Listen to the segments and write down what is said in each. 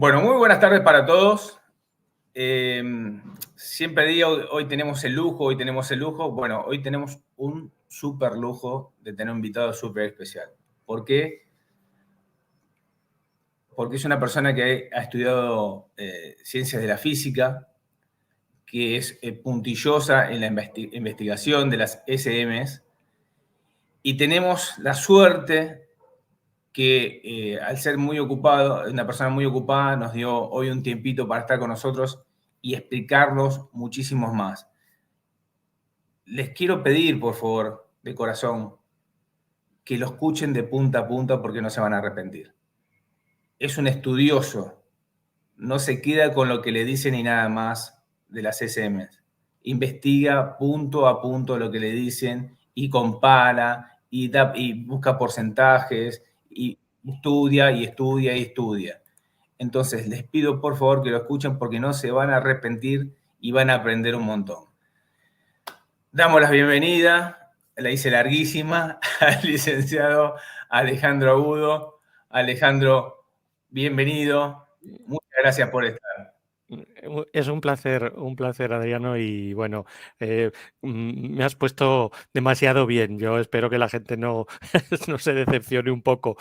Bueno, muy buenas tardes para todos. Eh, Siempre digo, hoy tenemos el lujo, hoy tenemos el lujo. Bueno, hoy tenemos un súper lujo de tener un invitado súper especial. ¿Por qué? Porque es una persona que ha estudiado ciencias de la física, que es puntillosa en la investigación de las SMs, y tenemos la suerte que al ser muy ocupado, una persona muy ocupada, nos dio hoy un tiempito para estar con nosotros y explicarnos muchísimos más. Les quiero pedir, por favor, de corazón, que lo escuchen de punta a punta porque no se van a arrepentir. Es un estudioso, no se queda con lo que le dicen y nada más de las SMs. Investiga punto a punto lo que le dicen y compara y busca porcentajes y estudia y estudia y estudia. Entonces, les pido por favor que lo escuchen porque no se van a arrepentir y van a aprender un montón. Damos la bienvenida, la hice larguísima, al licenciado Alejandro Agudo. Alejandro, bienvenido. Muchas gracias por estar. Es un placer, Adriano, y bueno, me has puesto demasiado bien. Yo espero que la gente no, no se decepcione un poco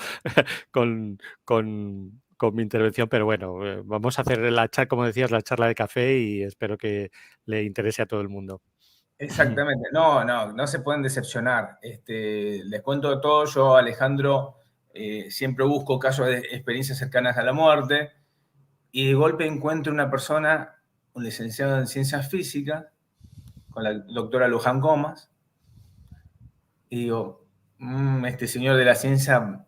con, con mi intervención, pero bueno, vamos a hacer como decías, la charla de café y espero que le interese a todo el mundo. Exactamente, no se pueden decepcionar. Les cuento todo, yo, Alejandro, siempre busco casos de experiencias cercanas a la muerte y de golpe encuentro una persona, un licenciado en ciencias físicas, con la doctora Luján Comas, y digo, este señor de la ciencia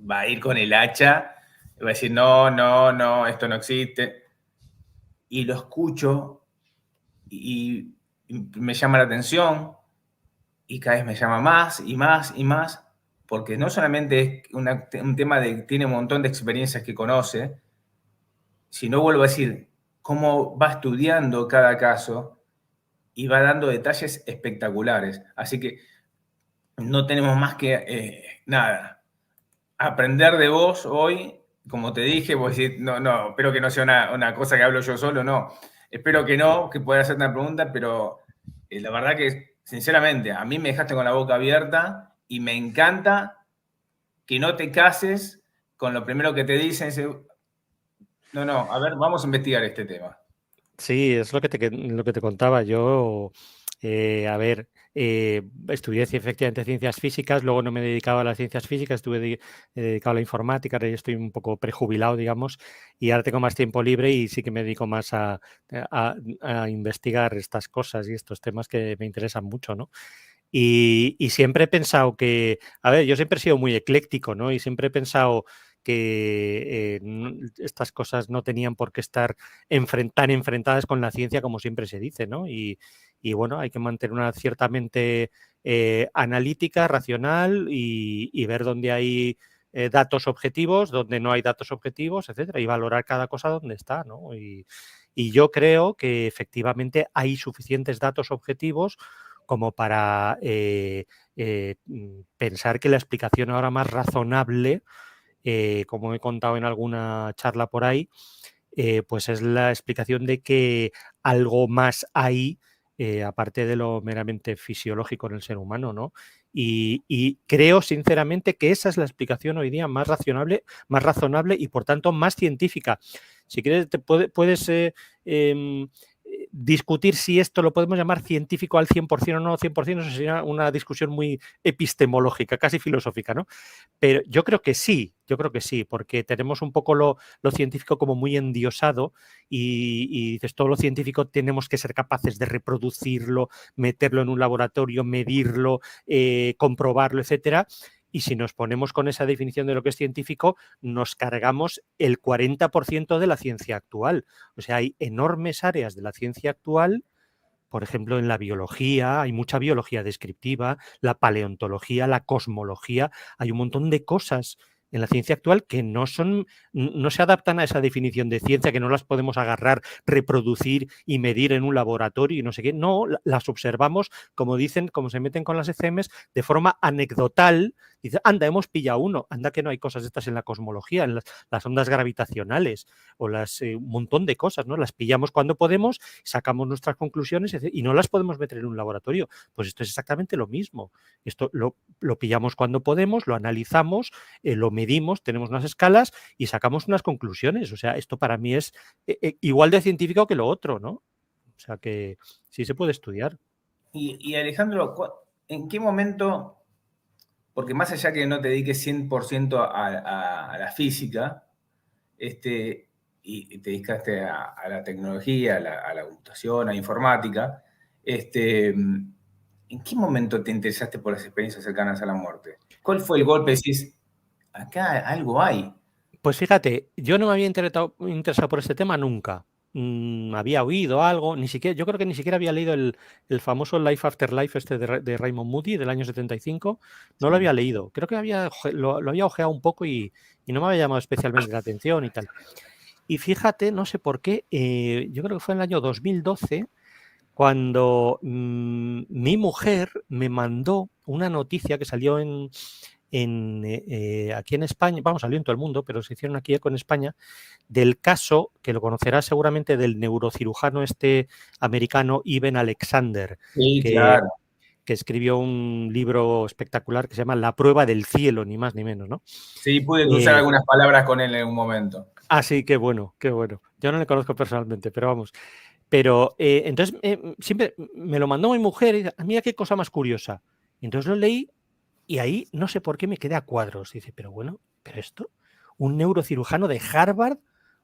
va a ir con el hacha, y va a decir, no, esto no existe. Y lo escucho y me llama la atención y cada vez me llama más y más y más, porque no solamente es un tema de que tiene un montón de experiencias que conoce, sino vuelvo a decir, cómo va estudiando cada caso y va dando detalles espectaculares. Así que no tenemos más que nada, aprender de vos hoy. Como te dije, vos decís, no, espero que no sea una cosa que hablo yo solo, no. Espero que no, que pueda hacer una pregunta, pero la verdad que, sinceramente, a mí me dejaste con la boca abierta y me encanta que no te cases con lo primero que te dicen. No, a ver, vamos a investigar este tema. Sí, es lo que te contaba. Yo, a ver, estudié efectivamente ciencias físicas, luego no me dedicaba a las ciencias físicas, dedicado a la informática, ahora ya estoy un poco prejubilado, digamos, y ahora tengo más tiempo libre y sí que me dedico más a investigar estas cosas y estos temas que me interesan mucho, ¿no? Y siempre he pensado que, a ver, yo siempre he sido muy ecléctico, ¿no? Y siempre he pensado que estas cosas no tenían por qué estar tan enfrentadas con la ciencia como siempre se dice, ¿no? Y bueno, hay que mantener una cierta mente analítica, racional y ver dónde hay datos objetivos, dónde no hay datos objetivos, etcétera, y valorar cada cosa donde está, ¿no? Y yo creo que efectivamente hay suficientes datos objetivos como para pensar que la explicación ahora más razonable, como he contado en alguna charla por ahí, pues es la explicación de que algo más hay, aparte de lo meramente fisiológico en el ser humano, ¿no? Y creo sinceramente que esa es la explicación hoy día más razonable y por tanto más científica. Si quieres, puedes discutir si esto lo podemos llamar científico al 100% o no 100%, eso sería una discusión muy epistemológica, casi filosófica, ¿no? Pero yo creo que sí, porque tenemos un poco lo científico como muy endiosado y dices, todo lo científico tenemos que ser capaces de reproducirlo, meterlo en un laboratorio, medirlo, comprobarlo, etcétera. Y si nos ponemos con esa definición de lo que es científico, nos cargamos el 40% de la ciencia actual. O sea, hay enormes áreas de la ciencia actual, por ejemplo, en la biología, hay mucha biología descriptiva, la paleontología, la cosmología, hay un montón de cosas en la ciencia actual que no se adaptan a esa definición de ciencia, que no las podemos agarrar, reproducir y medir en un laboratorio y no sé qué. No, las observamos, como dicen, como se meten con las ECMs, de forma anecdotal, dice, anda, hemos pillado uno, anda que no hay cosas de estas en la cosmología, en las ondas gravitacionales o un montón de cosas, ¿no? Las pillamos cuando podemos, sacamos nuestras conclusiones y no las podemos meter en un laboratorio. Pues esto es exactamente lo mismo. Esto lo pillamos cuando podemos, lo analizamos, lo medimos, tenemos unas escalas y sacamos unas conclusiones. O sea, esto para mí es igual de científico que lo otro, ¿no? O sea que sí se puede estudiar. Y Alejandro, ¿en qué momento, porque más allá que no te dediques 100% a la física, y te dedicaste a la tecnología, a la computación, a la informática, ¿en qué momento te interesaste por las experiencias cercanas a la muerte? ¿Cuál fue el golpe? Decís, acá algo hay. Pues fíjate, yo no me había interesado por este tema nunca. Había oído algo, ni siquiera, yo creo que ni siquiera había leído el famoso Life After Life de Raymond Moody del año 75, no lo Sí. había leído. Creo que lo había ojeado un poco y no me había llamado especialmente la atención y tal. Y fíjate, no sé por qué, yo creo que fue en el año 2012 cuando mi mujer me mandó una noticia que salió aquí en España, vamos, salió en todo el mundo, pero se hicieron aquí eco en España, del caso, que lo conocerás seguramente, del neurocirujano americano Iben Alexander, Sí, que claro. escribió un libro espectacular que se llama La prueba del cielo, ni más ni menos, ¿no? Sí, pude cruzar algunas palabras con él en un momento. Sí, qué bueno, qué bueno. Yo no le conozco personalmente, pero vamos. Pero entonces siempre me lo mandó mi mujer y dice, mira qué cosa más curiosa. Entonces lo leí y ahí no sé por qué me quedé a cuadros. Dice, pero bueno, pero esto, un neurocirujano de Harvard,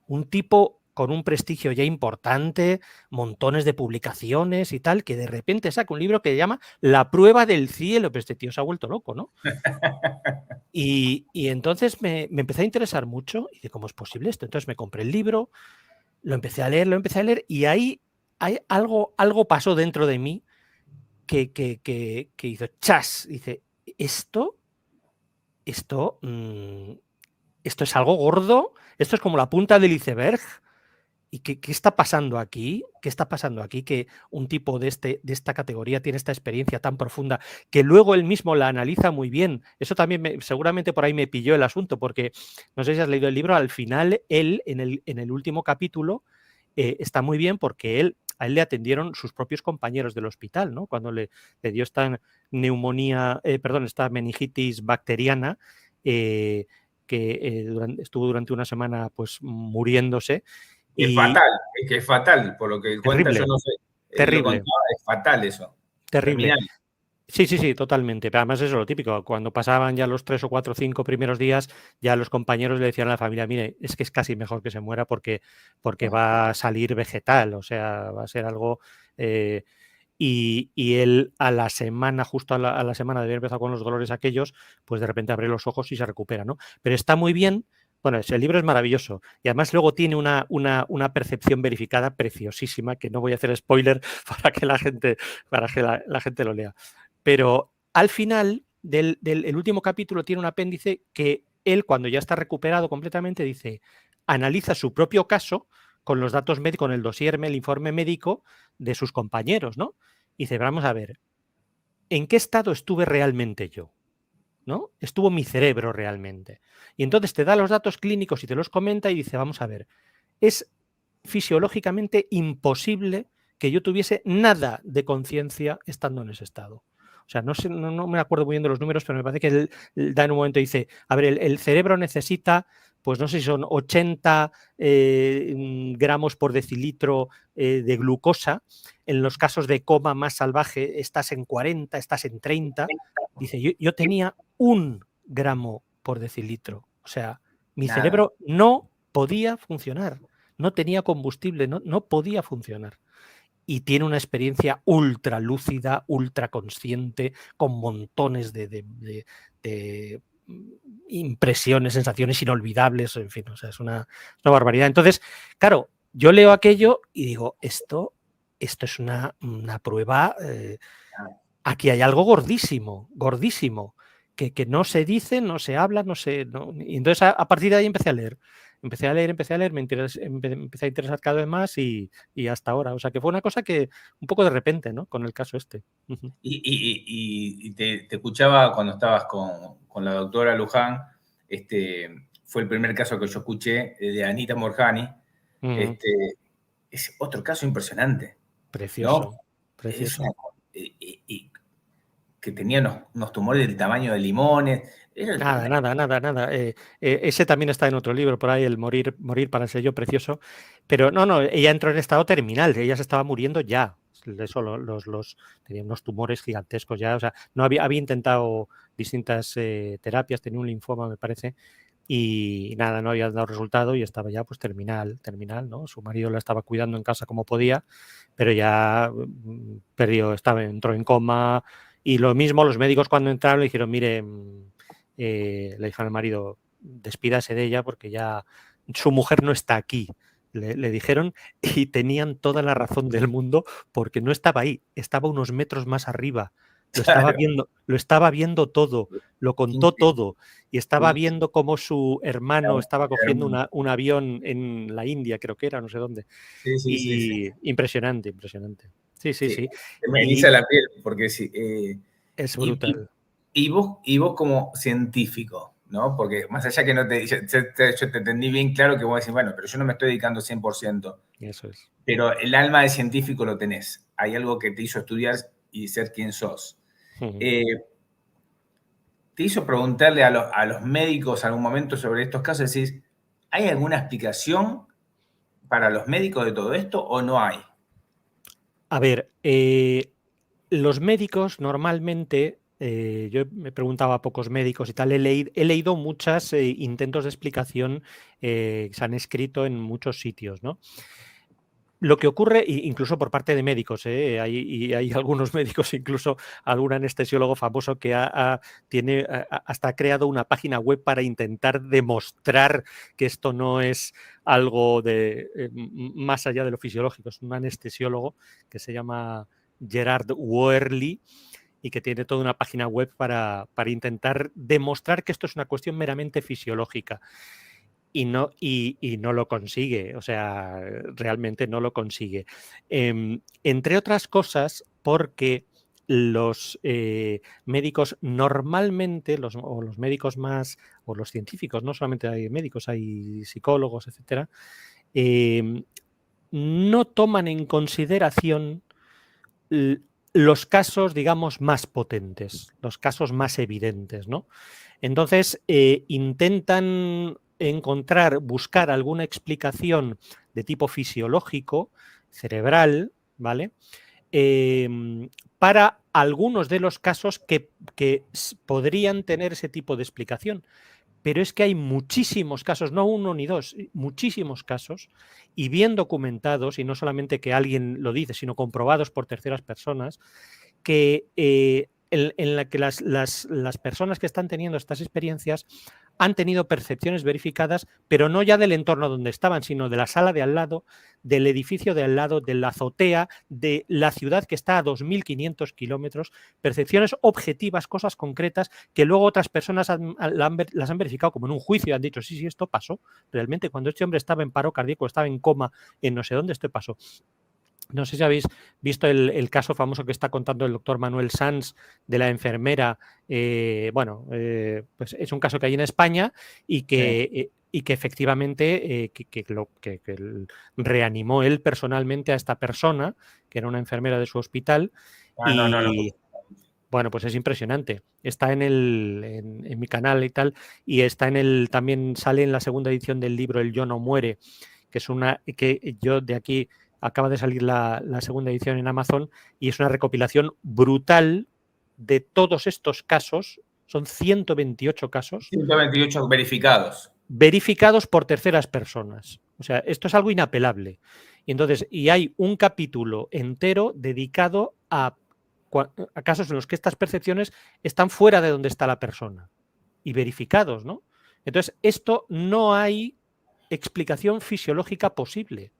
un tipo con un prestigio ya importante, montones de publicaciones y tal, que de repente saca un libro que se llama La prueba del cielo. Pero este tío se ha vuelto loco, ¿no? Y entonces me empecé a interesar mucho y de cómo es posible esto. Entonces me compré el libro, lo empecé a leer y ahí algo pasó dentro de mí que hizo chas. Dice, esto es algo gordo, esto es como la punta del iceberg. ¿Y qué está pasando aquí? ¿Qué está pasando aquí? Que un tipo de esta categoría tiene esta experiencia tan profunda, que luego él mismo la analiza muy bien. Eso también seguramente por ahí me pilló el asunto, porque no sé si has leído el libro, al final él, en el último capítulo, está muy bien porque a él le atendieron sus propios compañeros del hospital, ¿no? Cuando le dio esta neumonía, esta meningitis bacteriana, que estuvo durante una semana pues muriéndose. Es fatal, es que es fatal, por lo que cuenta, yo Terrible, no sé, él lo terrible, contaba, es fatal eso, terrible. terminal. Sí, totalmente. Pero además eso es lo típico. Cuando pasaban ya los 3 o 4 o 5 primeros días, ya los compañeros le decían a la familia, mire, es que es casi mejor que se muera porque va a salir vegetal, o sea, va a ser algo... y él a la semana, justo a la semana de haber empezado con los dolores aquellos, pues de repente abre los ojos y se recupera, ¿no? Pero está muy bien. Bueno, el libro es maravilloso y además luego tiene una percepción verificada preciosísima, que no voy a hacer spoiler para que la gente lo lea. Pero al final del último capítulo tiene un apéndice que él, cuando ya está recuperado completamente, dice, analiza su propio caso con los datos médicos, con el dossier, el informe médico de sus compañeros, ¿no? Y dice, vamos a ver, ¿en qué estado estuve realmente yo? ¿No? Estuvo mi cerebro realmente. Y entonces te da los datos clínicos y te los comenta y dice, vamos a ver, es fisiológicamente imposible que yo tuviese nada de conciencia estando en ese estado. O sea, no me acuerdo muy bien de los números, pero me parece que él da en un momento y dice, a ver, el cerebro necesita, pues no sé si son 80 gramos por decilitro de glucosa. En los casos de coma más salvaje estás en 40, estás en 30. Dice, yo tenía 1 gramo por decilitro. O sea, mi Nada. cerebro no podía funcionar, no tenía combustible, no podía funcionar. Y tiene una experiencia ultra lúcida, ultra consciente, con montones de impresiones, sensaciones inolvidables, en fin, o sea, es una barbaridad. Entonces, claro, yo leo aquello y digo, esto es una prueba, aquí hay algo gordísimo, gordísimo, que no se dice, no se habla, no se... No, y entonces a partir de ahí empecé a leer. empecé a leer, empecé a interesar cada vez más y hasta ahora. O sea, que fue una cosa que un poco de repente, ¿no? Con el caso este. Y te escuchaba cuando estabas con la doctora Luján, fue el primer caso que yo escuché de Anita Morjani. Es otro caso impresionante, Precioso, ¿no? precioso. Y que tenía unos tumores del tamaño de limones. Nada. Ese también está en otro libro, por ahí, el morir para el sello precioso. Pero no, ella entró en estado terminal, ella se estaba muriendo ya. Eso, tenía unos tumores gigantescos ya. O sea, no había intentado distintas terapias, tenía un linfoma, me parece, y nada, no había dado resultado y estaba ya pues terminal, ¿no? Su marido la estaba cuidando en casa como podía, pero ya entró en coma. Y lo mismo, los médicos cuando entraron le dijeron, mire, le dijeron al marido, despídase de ella porque ya su mujer no está aquí. Le dijeron, y tenían toda la razón del mundo porque no estaba ahí, estaba unos metros más arriba. Lo estaba viendo todo, lo contó todo, y estaba viendo cómo su hermano estaba cogiendo un avión en la India, creo que era, no sé dónde. Sí. Impresionante. Sí. Me eriza la piel, porque sí. Es brutal. Y vos como científico, ¿no? Porque más allá que no yo te entendí bien claro que vos decís, bueno, pero yo no me estoy dedicando 100%. Eso es. Pero el alma de científico lo tenés. Hay algo que te hizo estudiar y ser quien sos. Te hizo preguntarle a los médicos algún momento sobre estos casos, decís, ¿hay alguna explicación para los médicos de todo esto o no hay? A ver, los médicos normalmente, yo me preguntaba a pocos médicos y tal, he leído muchos intentos de explicación que se han escrito en muchos sitios, ¿no? Lo que ocurre, incluso por parte de médicos, hay algunos médicos, incluso algún anestesiólogo famoso que tiene hasta creado una página web para intentar demostrar que esto no es algo de más allá de lo fisiológico. Es un anestesiólogo que se llama Gerard Worley y que tiene toda una página web para intentar demostrar que esto es una cuestión meramente fisiológica. Y no lo consigue, o sea, realmente no lo consigue. Entre otras cosas, porque los médicos normalmente, los médicos más, o los científicos, no solamente hay médicos, hay psicólogos, etcétera, no toman en consideración los casos, digamos, más potentes, los casos más evidentes, ¿no? Entonces, intentan buscar alguna explicación de tipo fisiológico, cerebral, ¿vale? Para algunos de los casos que podrían tener ese tipo de explicación. Pero es que hay muchísimos casos, no uno ni dos, muchísimos casos, y bien documentados, y no solamente que alguien lo dice, sino comprobados por terceras personas, que en la que las personas que están teniendo estas experiencias han tenido percepciones verificadas, pero no ya del entorno donde estaban, sino de la sala de al lado, del edificio de al lado, de la azotea, de la ciudad que está a 2.500 kilómetros, percepciones objetivas, cosas concretas, que luego otras personas las han verificado como en un juicio y han dicho, sí, esto pasó. Realmente cuando este hombre estaba en paro cardíaco, estaba en coma, en no sé dónde, esto pasó. No sé si habéis visto el caso famoso que está contando el doctor Manuel Sanz de la enfermera. Pues es un caso que hay en España y que, efectivamente que reanimó él personalmente a esta persona, que era una enfermera de su hospital. Bueno, pues es impresionante. Está en mi canal y tal, y está también sale en la segunda edición del libro El Yo no muere, que es que yo de aquí acaba de salir la segunda edición en Amazon y es una recopilación brutal de todos estos casos. Son 128 casos. 128 verificados. Verificados por terceras personas. O sea, esto es algo inapelable. Y hay un capítulo entero dedicado a casos en los que estas percepciones están fuera de donde está la persona y verificados, ¿no? Entonces, esto no hay explicación fisiológica posible.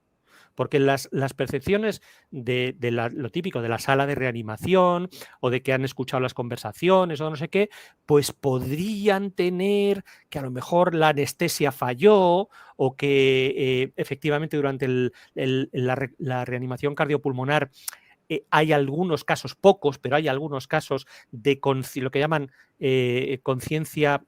porque las percepciones de lo típico de la sala de reanimación o de que han escuchado las conversaciones o no sé qué, pues podrían tener que a lo mejor la anestesia falló o que efectivamente durante la reanimación cardiopulmonar hay algunos casos, pocos, pero hay algunos casos de lo que llaman conciencia,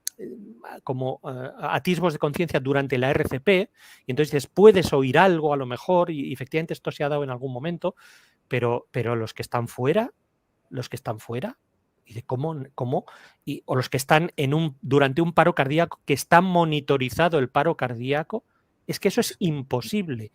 como atisbos de conciencia durante la RCP, y entonces dices, puedes oír algo a lo mejor, y efectivamente esto se ha dado en algún momento, pero los que están fuera, y de cómo o los que están durante un paro cardíaco, que está monitorizado el paro cardíaco, es que eso es imposible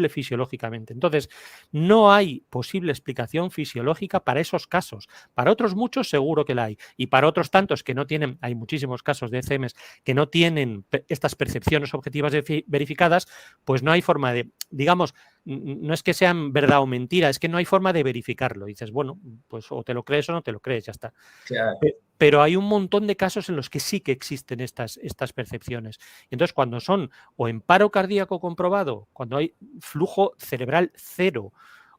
fisiológicamente. Entonces, no hay posible explicación fisiológica para esos casos. Para otros muchos seguro que la hay. Y para otros tantos que no tienen, hay muchísimos casos de ECMs que no tienen estas percepciones objetivas verificadas, pues no hay forma de, digamos, no es que sean verdad o mentira, es que no hay forma de verificarlo. Y dices, bueno, pues o te lo crees o no te lo crees, ya está. Claro. Pero hay un montón de casos en los que sí que existen estas percepciones. Entonces, cuando son o en paro cardíaco comprobado, cuando hay flujo cerebral cero,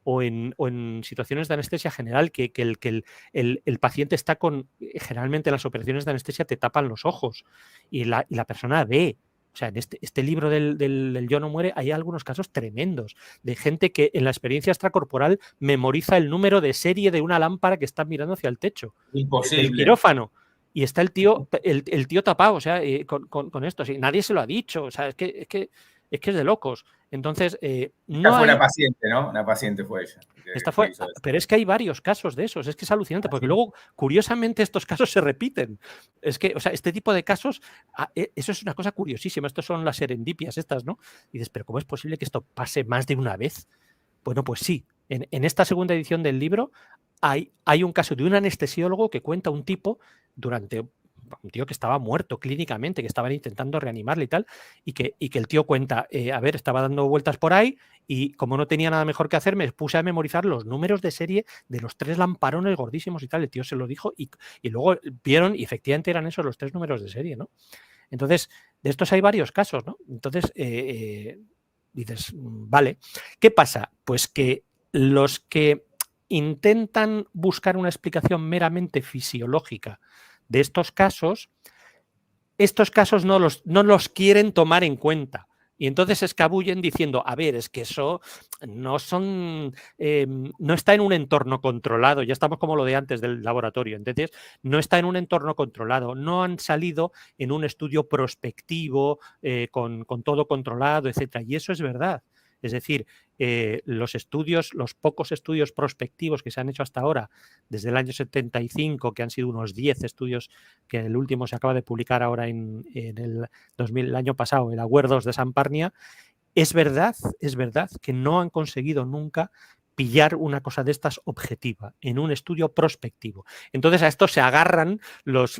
o en situaciones de anestesia general, que el paciente está generalmente las operaciones de anestesia te tapan los ojos y la persona ve. O sea, en este libro del Yo no muere hay algunos casos tremendos de gente que en la experiencia extracorporal memoriza el número de serie de una lámpara que está mirando hacia el techo del Imposible. quirófano. Y está el tío tapado, o sea, con esto. Sí, nadie se lo ha dicho. O sea, es que es de locos. Entonces, no fue hay. una paciente, ¿no? Una paciente fue ella. Pero es que hay varios casos de esos. Es que es alucinante, porque luego, curiosamente, estos casos se repiten. Es que, o sea, este tipo de casos, eso es una cosa curiosísima. Estos son las serendipias estas, ¿no? Y dices, pero ¿cómo es posible que esto pase más de una vez? Bueno, pues sí. En esta segunda edición del libro hay un caso de un anestesiólogo que cuenta un tipo un tío que estaba muerto clínicamente, que estaban intentando reanimarle y tal, y que el tío cuenta, a ver, estaba dando vueltas por ahí y como no tenía nada mejor que hacer, me puse a memorizar los números de serie de los 3 lamparones gordísimos y tal. El tío se lo dijo y luego vieron y efectivamente eran esos los 3 números de serie, ¿no? Entonces, de estos hay varios casos, ¿no? Entonces, dices, vale. ¿Qué pasa? Pues que los que intentan buscar una explicación meramente fisiológica de estos casos no los quieren tomar en cuenta. Y entonces se escabullen diciendo, a ver, es que eso no está en un entorno controlado, ya estamos como lo de antes del laboratorio, entonces no está en un entorno controlado, no han salido en un estudio prospectivo, con todo controlado, etcétera. Y eso es verdad. Es decir, los pocos estudios prospectivos que se han hecho hasta ahora, desde el año 75, que han sido unos 10 estudios, que el último se acaba de publicar ahora en el año pasado, el Acuerdos de San Parnia, es verdad que no han conseguido nunca pillar una cosa de estas objetiva, en un estudio prospectivo. Entonces a esto se agarran los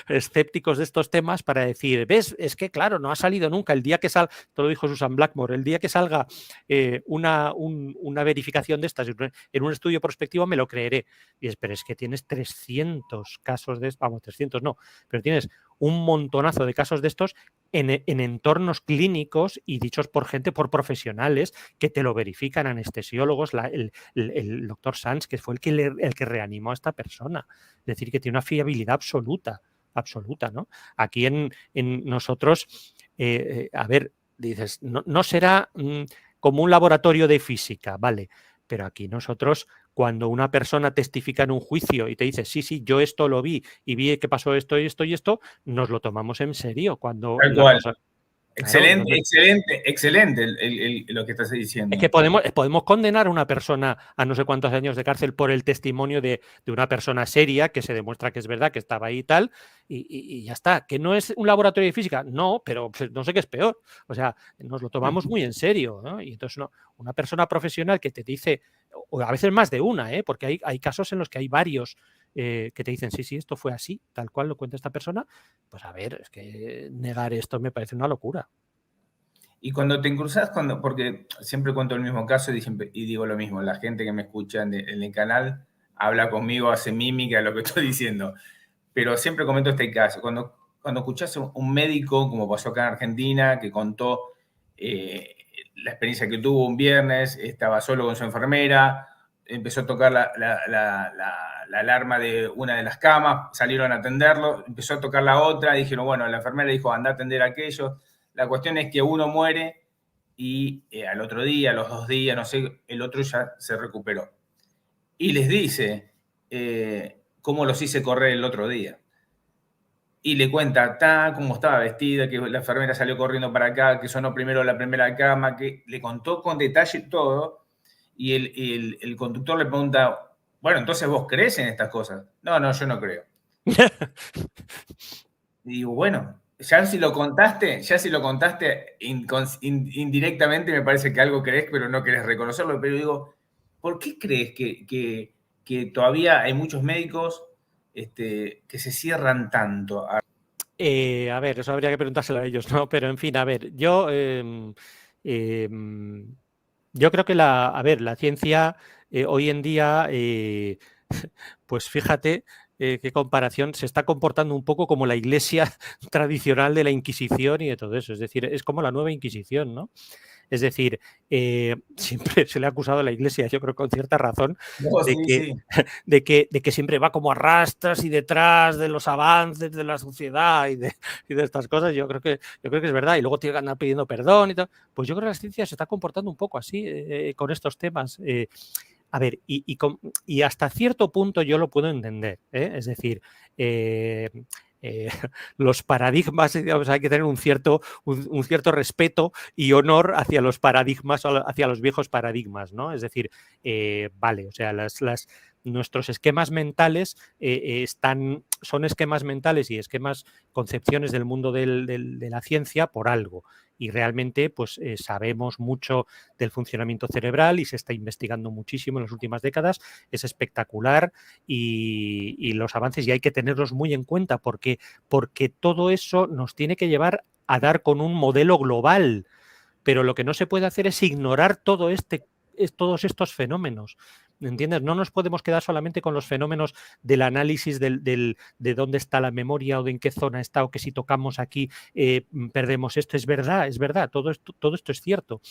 escépticos de estos temas para decir, ves, es que claro, no ha salido nunca, el día que salga, todo lo dijo Susan Blackmore, el día que salga una verificación de estas en un estudio prospectivo me lo creeré. Y es, pero es que tienes 300 casos de estos, vamos, 300 no, pero tienes un montonazo de casos de estos en entornos clínicos y dichos por profesionales que te lo verifican, anestesiólogos, el doctor Sanz, que fue el que reanimó a esta persona. Es decir, que tiene una fiabilidad absoluta, ¿no? Aquí en nosotros, a ver, dices, no será como un laboratorio de física, vale, pero aquí nosotros, cuando una persona testifica en un juicio y te dice, sí, yo esto lo vi y vi que pasó esto y esto y esto, nos lo tomamos en serio cuando Tal la cual. cosa... Excelente, Claro, excelente lo que estás diciendo. es que podemos condenar a una persona a no sé cuántos años de cárcel por el testimonio de una persona seria que se demuestra que es verdad, que estaba ahí y tal, y ya está. ¿Que no es un laboratorio de física? No, pero pues, no sé qué es peor. O sea, nos lo tomamos muy en serio, ¿no? Y entonces una persona profesional que te dice, o a veces más de una, porque hay casos en los que hay varios que te dicen, sí, esto fue así, tal cual lo cuenta esta persona, pues a ver, es que negar esto me parece una locura. Y cuando te cruzas, porque siempre cuento el mismo caso y digo lo mismo, la gente que me escucha en el canal habla conmigo, hace mímica de lo que estoy diciendo, pero siempre comento este caso. Cuando escuchás a un médico, como pasó acá en Argentina, que contó la experiencia que tuvo un viernes, estaba solo con su enfermera, empezó a tocar la alarma de una de las camas, salieron a atenderlo, empezó a tocar la otra, dijeron, bueno, la enfermera dijo, anda a atender a aquello. La cuestión es que uno muere y al otro día, a los 2 días, no sé, el otro ya se recuperó. Y les dice cómo los hice correr el otro día. Y le cuenta cómo estaba vestida, que la enfermera salió corriendo para acá, que sonó primero la primera cama, que le contó con detalle todo. Y el conductor le pregunta, bueno, entonces vos crees en estas cosas. No, yo no creo. Y digo, bueno, ya si lo contaste indirectamente, me parece que algo crees, pero no querés reconocerlo. Pero digo, ¿por qué crees que todavía hay muchos médicos que se cierran tanto? A ver, eso habría que preguntárselo a ellos, ¿no? Pero en fin, a ver, yo creo que la ciencia hoy en día, pues fíjate qué comparación, se está comportando un poco como la iglesia tradicional de la Inquisición y de todo eso. Es decir, es como la nueva Inquisición, ¿no? Es decir, siempre se le ha acusado a la Iglesia, yo creo con cierta razón, No, de sí, que, sí. de que siempre va como a rastras y detrás de los avances de la sociedad y de estas cosas. Yo creo que es verdad. Y luego tiene que andar pidiendo perdón y tal. Pues yo creo que la ciencia se está comportando un poco así con estos temas. A ver, y hasta cierto punto yo lo puedo entender. Es decir, los paradigmas, digamos, hay que tener un cierto respeto y honor hacia los paradigmas, hacia los viejos paradigmas, ¿no? Es decir, vale, o sea, nuestros esquemas mentales son esquemas mentales y esquemas, concepciones del mundo de la ciencia por algo. Y realmente, pues sabemos mucho del funcionamiento cerebral y se está investigando muchísimo en las últimas décadas. Es espectacular y los avances, y hay que tenerlos muy en cuenta porque todo eso nos tiene que llevar a dar con un modelo global. Pero lo que no se puede hacer es ignorar todos estos fenómenos. ¿Entiendes? No nos podemos quedar solamente con los fenómenos del análisis de dónde está la memoria o de en qué zona está o que si tocamos aquí perdemos esto. Es verdad, todo esto es cierto.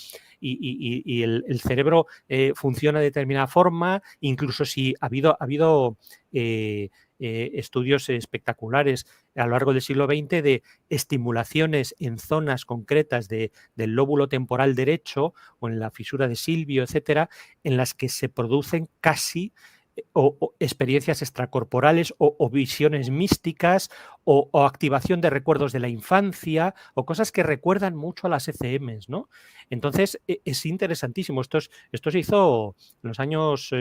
Y el cerebro funciona de determinada forma, incluso si ha habido estudios espectaculares a lo largo del siglo XX de estimulaciones en zonas concretas del lóbulo temporal derecho o en la fisura de Silvio, etcétera, en las que se producen casi o experiencias extracorporales o visiones místicas o activación de recuerdos de la infancia o cosas que recuerdan mucho a las ECMs, ¿no? Entonces es interesantísimo. Esto se hizo en los años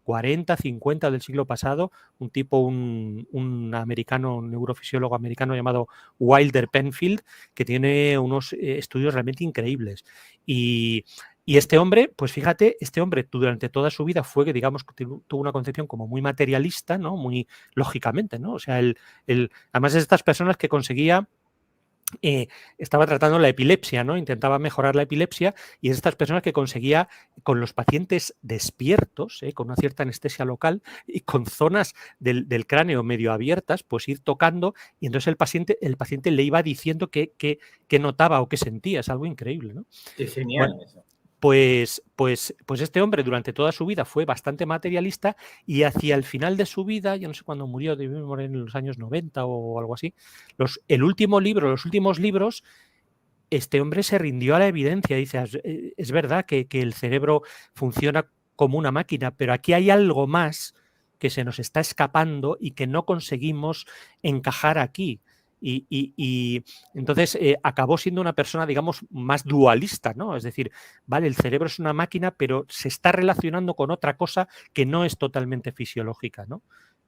40, 50 del siglo pasado. Un tipo, un americano, un neurofisiólogo americano llamado Wilder Penfield, que tiene unos estudios realmente increíbles. Y este hombre, pues fíjate, durante toda su vida fue que, digamos, tuvo una concepción como muy materialista, ¿no? Muy lógicamente, ¿no? O sea, además es de estas personas que conseguía, estaba tratando la epilepsia, ¿no? Intentaba mejorar la epilepsia y es de estas personas que conseguía con los pacientes despiertos, con una cierta anestesia local y con zonas del cráneo medio abiertas, pues ir tocando y entonces el paciente le iba diciendo qué notaba o qué sentía. Es algo increíble, ¿no? Qué genial Bueno, eso. pues este hombre durante toda su vida fue bastante materialista y hacia el final de su vida, yo no sé cuándo murió, debió morir en los años 90 o algo así, los últimos libros, este hombre se rindió a la evidencia. Dice, es verdad que el cerebro funciona como una máquina, pero aquí hay algo más que se nos está escapando y que no conseguimos encajar aquí. Y entonces acabó siendo una persona, digamos, más dualista, ¿no? Es decir, vale, el cerebro es una máquina, pero se está relacionando con otra cosa que no es totalmente fisiológica, ¿no?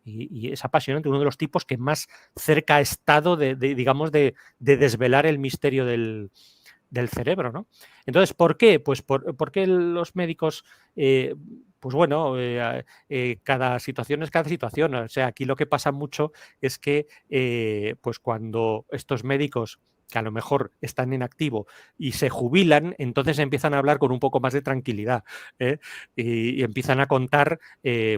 Y es apasionante, uno de los tipos que más cerca ha estado digamos, de desvelar el misterio del cerebro, ¿no? Entonces, ¿por qué? Pues porque los médicos, pues bueno, cada situación es cada situación. O sea, aquí lo que pasa mucho es que, pues cuando estos médicos que a lo mejor están en activo y se jubilan, entonces empiezan a hablar con un poco más de tranquilidad, ¿eh? Y empiezan a contar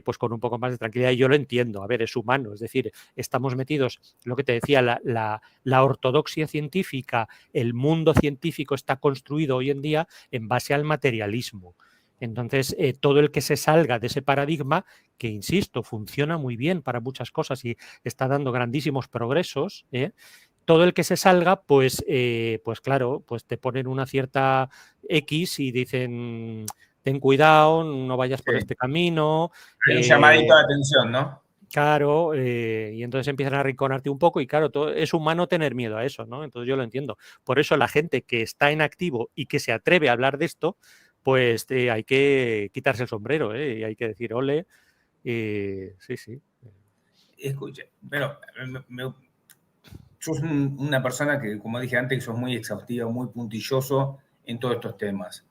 pues con un poco más de tranquilidad. Y yo lo entiendo, a ver, es humano, es decir, estamos metidos, lo que te decía, la ortodoxia científica, el mundo científico está construido hoy en día en base al materialismo. Entonces, todo el que se salga de ese paradigma, que insisto, funciona muy bien para muchas cosas y está dando grandísimos progresos, todo el que se salga, pues claro, pues te ponen una cierta X y dicen, ten cuidado, no vayas por Sí. este camino. Hay un llamadito de atención, ¿no? Claro, y entonces empiezan a arrinconarte un poco y claro, es humano tener miedo a eso, ¿no? Entonces yo lo entiendo. Por eso la gente que está en activo y que se atreve a hablar de esto, pues hay que quitarse el sombrero, y hay que decir, ole, sí, sí. Escucha, pero sos una persona que, como dije antes, que sos muy exhaustiva, muy puntilloso en todos estos temas.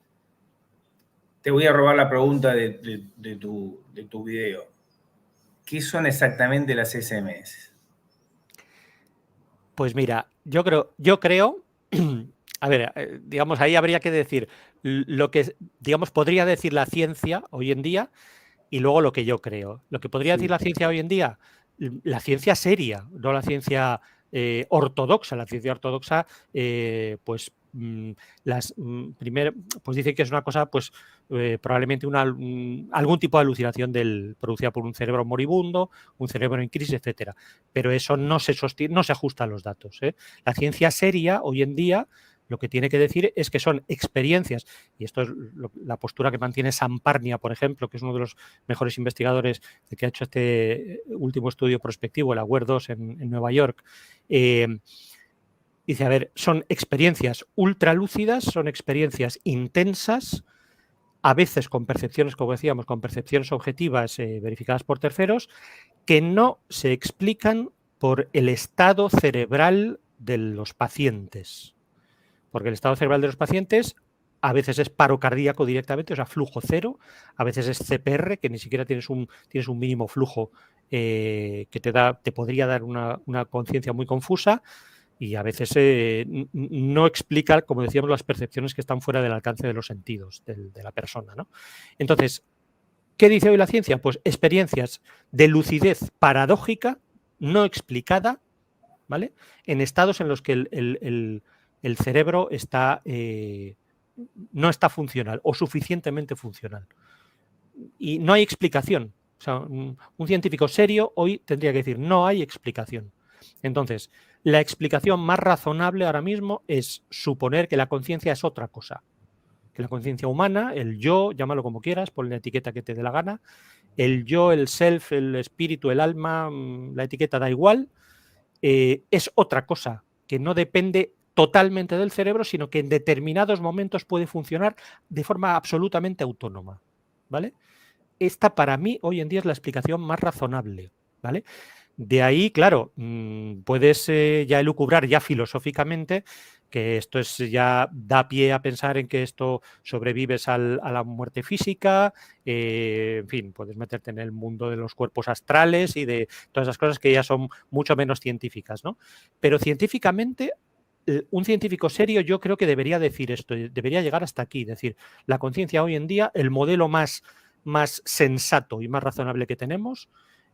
Te voy a robar la pregunta de tu video. ¿Qué son exactamente las SMS? Pues mira, yo creo, a ver, digamos, ahí habría que decir lo que, digamos, podría decir la ciencia hoy en día y luego lo que yo creo. Lo que podría decir Sí. la ciencia hoy en día, la ciencia seria, no la ciencia ortodoxa. La ciencia ortodoxa, pues primero, pues dice que es una cosa, pues probablemente algún tipo de alucinación producida por un cerebro moribundo, un cerebro en crisis, etcétera. Pero eso no se sostiene, no se ajusta a los datos. La ciencia seria hoy en día lo que tiene que decir es que son experiencias, y esto es la postura que mantiene Samparnia, por ejemplo, que es uno de los mejores investigadores que ha hecho este último estudio prospectivo, el Aware 2 en Nueva York. Dice, a ver, son experiencias ultralúcidas, son experiencias intensas, a veces con percepciones, como decíamos, con percepciones objetivas verificadas por terceros, que no se explican por el estado cerebral de los pacientes. Porque el estado cerebral de los pacientes a veces es paro cardíaco directamente, o sea, flujo cero, a veces es CPR, que ni siquiera tienes un mínimo flujo que te podría dar una conciencia muy confusa, y a veces no explica, como decíamos, las percepciones que están fuera del alcance de los sentidos de la persona, ¿no? Entonces, ¿qué dice hoy la ciencia? Pues experiencias de lucidez paradójica, no explicada, ¿vale? En estados en los que el cerebro está, no está funcional o suficientemente funcional. Y no hay explicación. O sea, un científico serio hoy tendría que decir, no hay explicación. Entonces, la explicación más razonable ahora mismo es suponer que la conciencia es otra cosa. Que la conciencia humana, el yo, llámalo como quieras, ponle la etiqueta que te dé la gana, el yo, el self, el espíritu, el alma, la etiqueta da igual, es otra cosa, que no depende totalmente del cerebro, sino que en determinados momentos puede funcionar de forma absolutamente autónoma, ¿vale? Esta para mí hoy en día es la explicación más razonable, ¿vale? De ahí, claro, puedes ya elucubrar ya filosóficamente que esto ya da pie a pensar en que esto sobrevives a la muerte física, en fin, puedes meterte en el mundo de los cuerpos astrales y de todas esas cosas que ya son mucho menos científicas, ¿no? Pero científicamente, un científico serio yo creo que debería decir esto, debería llegar hasta aquí, decir, la conciencia hoy en día, el modelo más sensato y más razonable que tenemos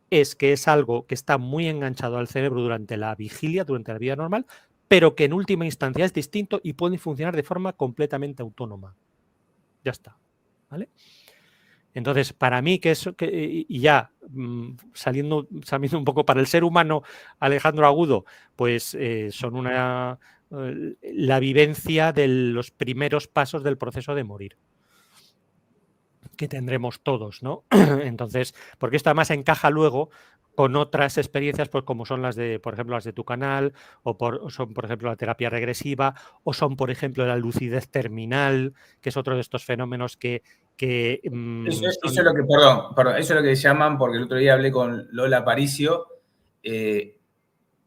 es que es algo que está muy enganchado al cerebro durante la vigilia, durante la vida normal, pero que en última instancia es distinto y puede funcionar de forma completamente autónoma. Ya está, ¿vale? Entonces, para mí, y ya saliendo un poco para el ser humano, Alejandro Agudo, pues son la vivencia de los primeros pasos del proceso de morir que tendremos todos, ¿no? Entonces, porque esto además encaja luego con otras experiencias, pues como son las de, por ejemplo, las de tu canal, o son, por ejemplo, la terapia regresiva, o son, por ejemplo, la lucidez terminal, que es otro de estos fenómenos que Eso es son... lo que, perdón, eso es lo que llaman, porque el otro día hablé con Lola Aparicio,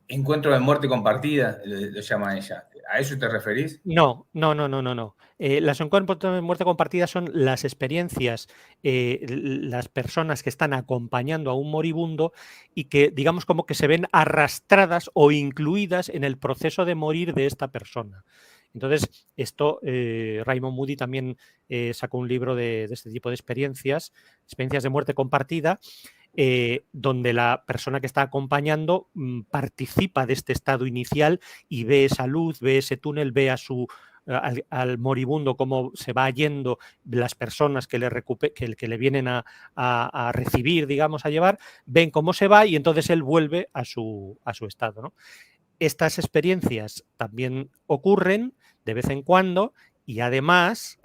encuentro de muerte compartida, lo llama ella. ¿A eso te referís? No, no, no, no, no, no. Las encuentros de muerte compartida son las experiencias, las personas que están acompañando a un moribundo y que, digamos, como que se ven arrastradas o incluidas en el proceso de morir de esta persona. Entonces, esto, Raymond Moody también sacó un libro de este tipo de experiencias de muerte compartida, donde la persona que está acompañando participa de este estado inicial y ve esa luz, ve ese túnel, ve a al moribundo cómo se va yendo, las personas que le vienen a recibir, digamos, a llevar, ven cómo se va y entonces él vuelve a su estado, ¿no? Estas experiencias también ocurren de vez en cuando y además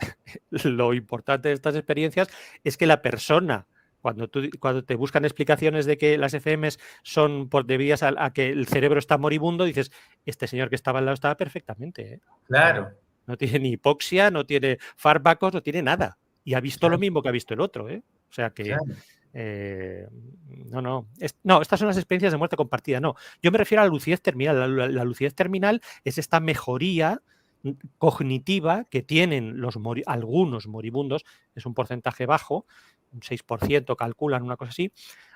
lo importante de estas experiencias es que la persona, cuando te buscan explicaciones de que las ECMs son debidas a que el cerebro está moribundo, dices, este señor que estaba al lado estaba perfectamente, ¿eh? Claro. O sea, no tiene ni hipoxia, no tiene fármacos, no tiene nada. Y ha visto Claro. lo mismo que ha visto el otro, ¿eh? O sea que... Claro. No, estas son las experiencias de muerte compartida, no. Yo me refiero a la lucidez terminal. La lucidez terminal es esta mejoría cognitiva que tienen algunos moribundos, es un porcentaje bajo, un 6% calculan, una cosa así,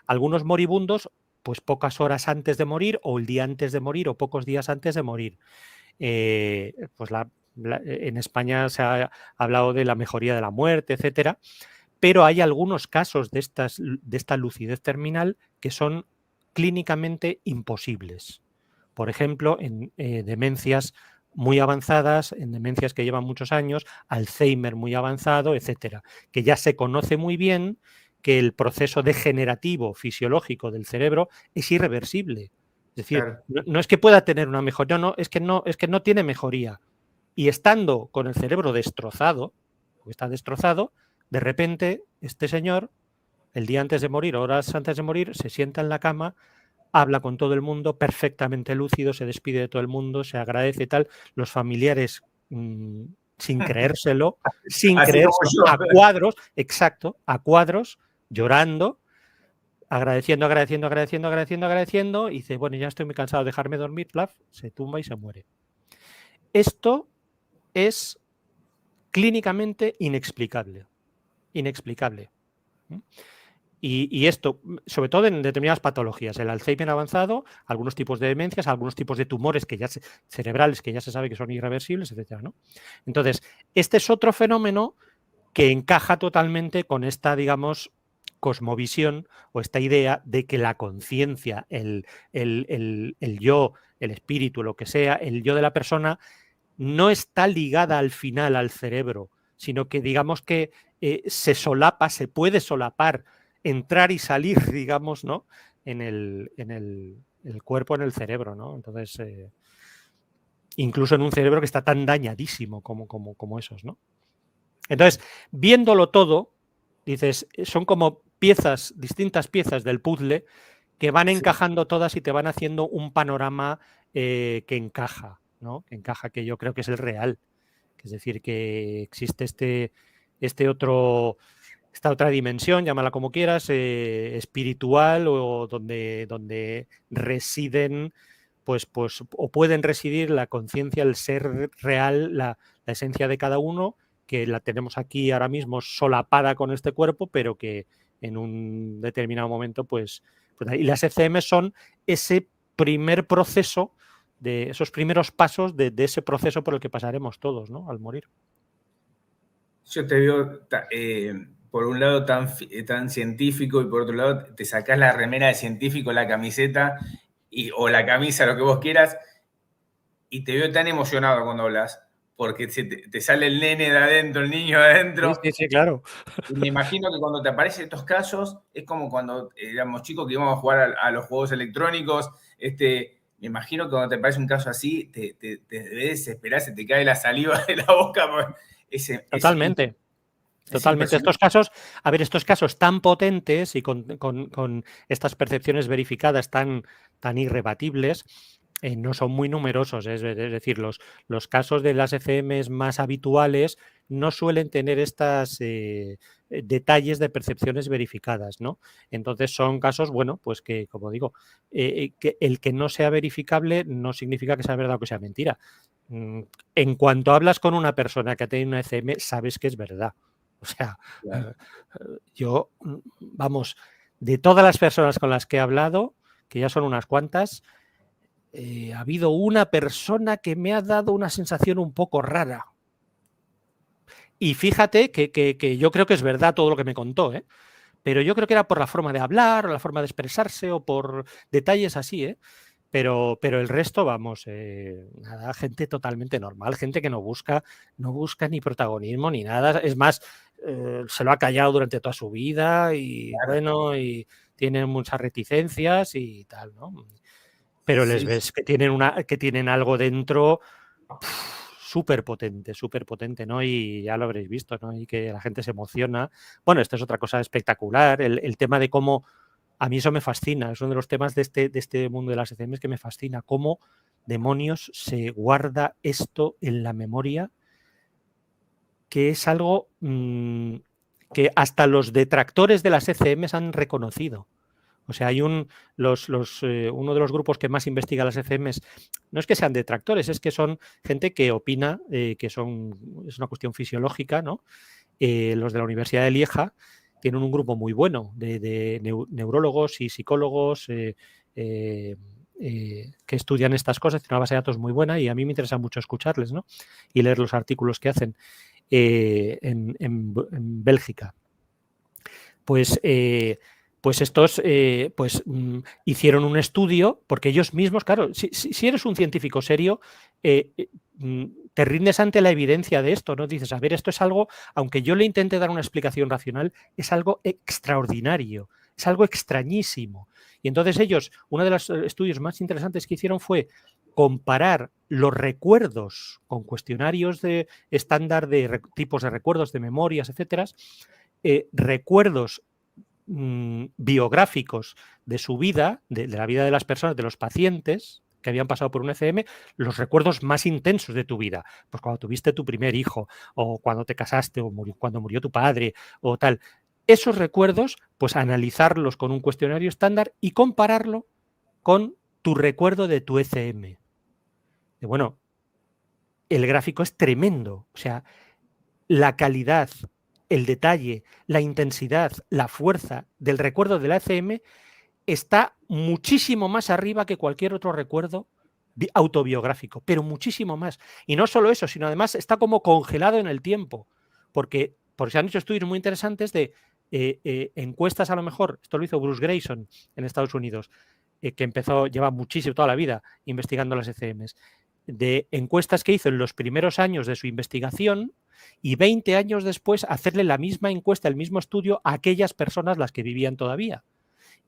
algunos moribundos pues pocas horas antes de morir o el día antes de morir o pocos días antes de morir. Pues en España se ha hablado de la mejoría de la muerte, etcétera, pero hay algunos casos de esta lucidez terminal que son clínicamente imposibles. Por ejemplo, en demencias muy avanzadas, en demencias que llevan muchos años, Alzheimer muy avanzado, etcétera, que ya se conoce muy bien que el proceso degenerativo fisiológico del cerebro es irreversible. Es decir, Claro. no es que pueda tener una mejoría, no, es que no tiene mejoría. Y estando con el cerebro destrozado, porque está destrozado, de repente este señor, el día antes de morir, horas antes de morir, se sienta en la cama, habla con todo el mundo, perfectamente lúcido, se despide de todo el mundo, se agradece y tal. Los familiares, sin creérselo, Así como yo. a cuadros, exacto, a cuadros, llorando, agradeciendo, agradeciendo, agradeciendo, agradeciendo, agradeciendo, y dice, bueno, ya estoy muy cansado, dejarme dormir, plaf, se tumba y se muere. Esto es clínicamente inexplicable. Inexplicable. Y esto, sobre todo en determinadas patologías, el Alzheimer avanzado, algunos tipos de demencias, algunos tipos de tumores cerebrales que ya se sabe que son irreversibles, etcétera, ¿no? Entonces, este es otro fenómeno que encaja totalmente con esta, digamos, cosmovisión o esta idea de que la conciencia, el yo, el espíritu, lo que sea, el yo de la persona, no está ligada al final al cerebro, sino que digamos que se puede solapar, entrar y salir, digamos, ¿no? En el cuerpo, en el cerebro, ¿no? Entonces, incluso en un cerebro que está tan dañadísimo como esos, ¿no? Entonces, viéndolo todo, dices, son como distintas piezas del puzzle que van encajando todas y te van haciendo un panorama que encaja, ¿no? Que encaja, que yo creo que es el real. Es decir, que existe esta otra dimensión, llámala como quieras, espiritual, o donde residen, pues, o pueden residir la conciencia, el ser real, la esencia de cada uno, que la tenemos aquí ahora mismo solapada con este cuerpo, pero que en un determinado momento, pues y las ECM son ese primer proceso, de esos primeros pasos de ese proceso por el que pasaremos todos, ¿no? Al morir. Yo te veo, por un lado, tan científico, y por otro lado, te sacás la remera de científico, la camiseta, o la camisa, lo que vos quieras, y te veo tan emocionado cuando hablas, porque te sale el nene de adentro, el niño de adentro. Sí, claro. Y me imagino que cuando te aparecen estos casos, es como cuando éramos chicos que íbamos a jugar a los juegos electrónicos. Me imagino que cuando te aparece un caso así, te debes desesperar, se te cae la saliva de la boca. Totalmente. Totalmente. Estos casos tan potentes y con estas percepciones verificadas tan irrebatibles, no son muy numerosos. Es decir, los casos de las ECMs más habituales no suelen tener estas detalles de percepciones verificadas, ¿no? Entonces son casos, bueno, pues que, como digo, que el que no sea verificable no significa que sea verdad o que sea mentira. En cuanto hablas con una persona que ha tenido una ECM, sabes que es verdad. O sea, Claro. yo, vamos, de todas las personas con las que he hablado, que ya son unas cuantas, ha habido una persona que me ha dado una sensación un poco rara. Y fíjate que yo creo que es verdad todo lo que me contó, ¿eh? Pero yo creo que era por la forma de hablar, o la forma de expresarse, o por detalles así, ¿eh? Pero el resto, vamos, nada, gente totalmente normal, gente que no busca ni protagonismo ni nada. Es más, se lo ha callado durante toda su vida y Claro. bueno, y tiene muchas reticencias y tal, ¿no? Pero les Sí, sí. ves que tienen algo dentro súper potente, ¿no? Y ya lo habréis visto, ¿no? Y que la gente se emociona. Bueno, esto es otra cosa espectacular, el tema de cómo, a mí eso me fascina, es uno de los temas de este mundo de las ECMs que me fascina, cómo demonios se guarda esto en la memoria, que es algo que hasta los detractores de las ECMs han reconocido. O sea, hay uno de los grupos que más investiga las ECMs, no es que sean detractores, es que son gente que opina que es una cuestión fisiológica, ¿no? Los de la Universidad de Lieja tienen un grupo muy bueno de neurólogos y psicólogos que estudian estas cosas, tienen una base de datos muy buena y a mí me interesa mucho escucharles, ¿no? Y leer los artículos que hacen en Bélgica. Pues estos hicieron un estudio, porque ellos mismos, claro, si eres un científico serio, te rindes ante la evidencia de esto, ¿no? Dices, a ver, esto es algo, aunque yo le intente dar una explicación racional, es algo extraordinario, es algo extrañísimo. Y entonces ellos, uno de los estudios más interesantes que hicieron fue comparar los recuerdos con cuestionarios de estándar de tipos de recuerdos, de memorias, etcétera, recuerdos biográficos de su vida, de la vida de las personas, de los pacientes que habían pasado por un ECM, los recuerdos más intensos de tu vida. Pues cuando tuviste tu primer hijo, o cuando te casaste, o cuando murió tu padre, o tal. Esos recuerdos, pues analizarlos con un cuestionario estándar y compararlo con tu recuerdo de tu ECM. Y bueno, el gráfico es tremendo. O sea, la calidad, el detalle, la intensidad, la fuerza del recuerdo de la ECM está muchísimo más arriba que cualquier otro recuerdo autobiográfico, pero muchísimo más. Y no solo eso, sino además está como congelado en el tiempo, porque se han hecho estudios muy interesantes de encuestas, a lo mejor, esto lo hizo Bruce Grayson en Estados Unidos, que lleva muchísimo, toda la vida, investigando las ECMs, de encuestas que hizo en los primeros años de su investigación y 20 años después hacerle la misma encuesta, el mismo estudio a aquellas personas las que vivían todavía.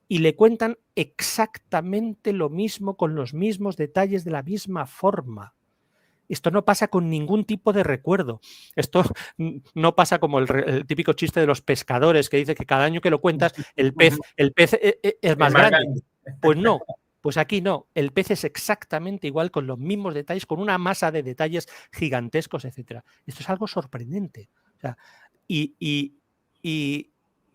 Y le cuentan exactamente lo mismo, con los mismos detalles, de la misma forma. Esto no pasa con ningún tipo de recuerdo. Esto no pasa como el típico chiste de los pescadores que dice que cada año que lo cuentas el pez es Es más más grande. grande. Pues no, pues aquí no. El pez es exactamente igual, con los mismos detalles, con una masa de detalles gigantescos, etc. Esto es algo sorprendente. O sea, y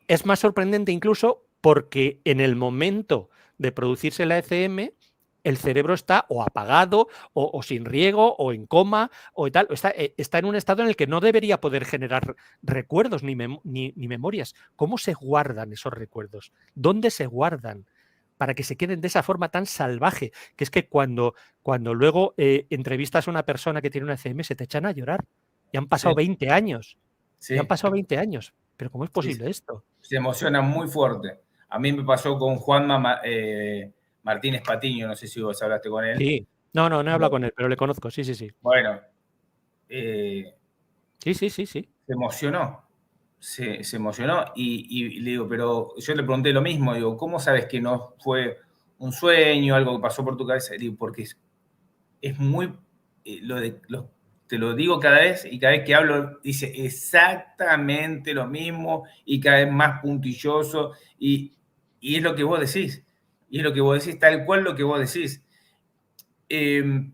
es más sorprendente incluso porque en el momento de producirse la ECM, el cerebro está o apagado o sin riego o en coma o tal, está en un estado en el que no debería poder generar recuerdos ni memorias. ¿Cómo se guardan esos recuerdos? ¿Dónde se guardan? Para que se queden de esa forma tan salvaje, que es que cuando luego entrevistas a una persona que tiene una ECM, se te echan a llorar. Y han pasado Sí, 20 años. Y han sí, pasado 20 años. ¿Pero cómo es sí, posible esto? se emociona muy fuerte. A mí me pasó con Juanma Martínez Patiño, no sé si vos hablaste con él. Sí. No he hablado con él, pero le conozco. Sí, sí, sí. Bueno, Sí, sí, sí, sí. se emocionó. Se emocionó y le digo, pero yo le pregunté lo mismo, digo, ¿cómo sabes que no fue un sueño, algo que pasó por tu cabeza? Digo, porque es muy, te lo digo cada vez y cada vez que hablo dice exactamente lo mismo y cada vez más puntilloso y es lo que vos decís, y es lo que vos decís, tal cual lo que vos decís. Eh,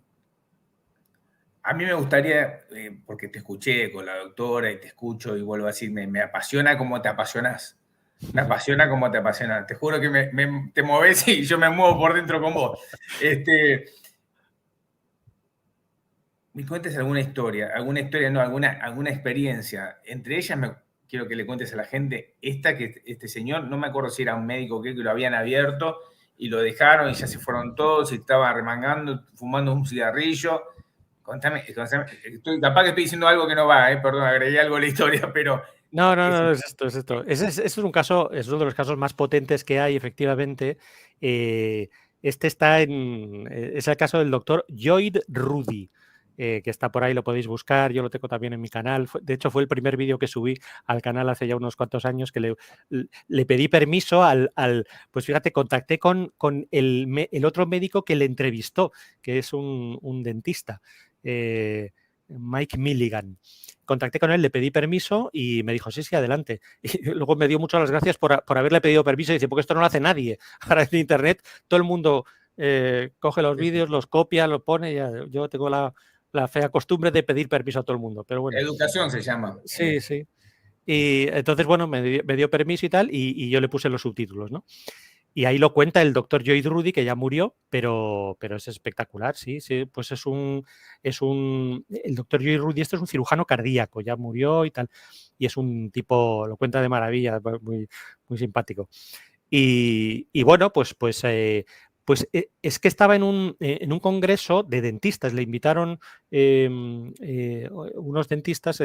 A mí me gustaría, porque te escuché con la doctora y te escucho y vuelvo a decir, me apasiona cómo te apasionas. Me apasiona cómo te apasiona. Te juro que te mueves y yo me muevo por dentro con vos. Me cuentes alguna historia, no, alguna experiencia. Entre ellas, quiero que le cuentes a la gente esta que este señor, no me acuerdo si era un médico que lo habían abierto y lo dejaron y ya se fueron todos y estaba remangando, fumando un cigarrillo. Contame, capaz que estoy diciendo algo que no va, perdón, agregué algo a la historia, pero... No, es esto, es esto. Ese es un caso, es uno de los casos más potentes que hay, efectivamente. Este está es el caso del doctor Lloyd Rudy, que está por ahí, lo podéis buscar, yo lo tengo también en mi canal. De hecho, fue el primer vídeo que subí al canal hace ya unos cuantos años, que le pedí permiso pues fíjate, contacté con el otro médico que le entrevistó, que es un dentista, Mike Milligan. Contacté con él, le pedí permiso y me dijo, sí, sí, adelante. Y luego me dio muchas las gracias por haberle pedido permiso. Y dice, porque esto no lo hace nadie. Ahora en internet todo el mundo coge los vídeos, los copia, los pone. Ya, yo tengo la fea costumbre de pedir permiso a todo el mundo. Pero bueno. Educación se llama. Sí, sí. Y entonces, bueno, me dio permiso y tal, y yo le puse los subtítulos, ¿no? Y ahí lo cuenta el doctor Lloyd Rudy, que ya murió, pero es espectacular, sí, sí, pues el doctor Lloyd Rudy, este es un cirujano cardíaco, ya murió y tal, y es un tipo, lo cuenta de maravilla, muy, muy simpático. Y bueno, pues es que estaba en un congreso de dentistas, le invitaron unos dentistas,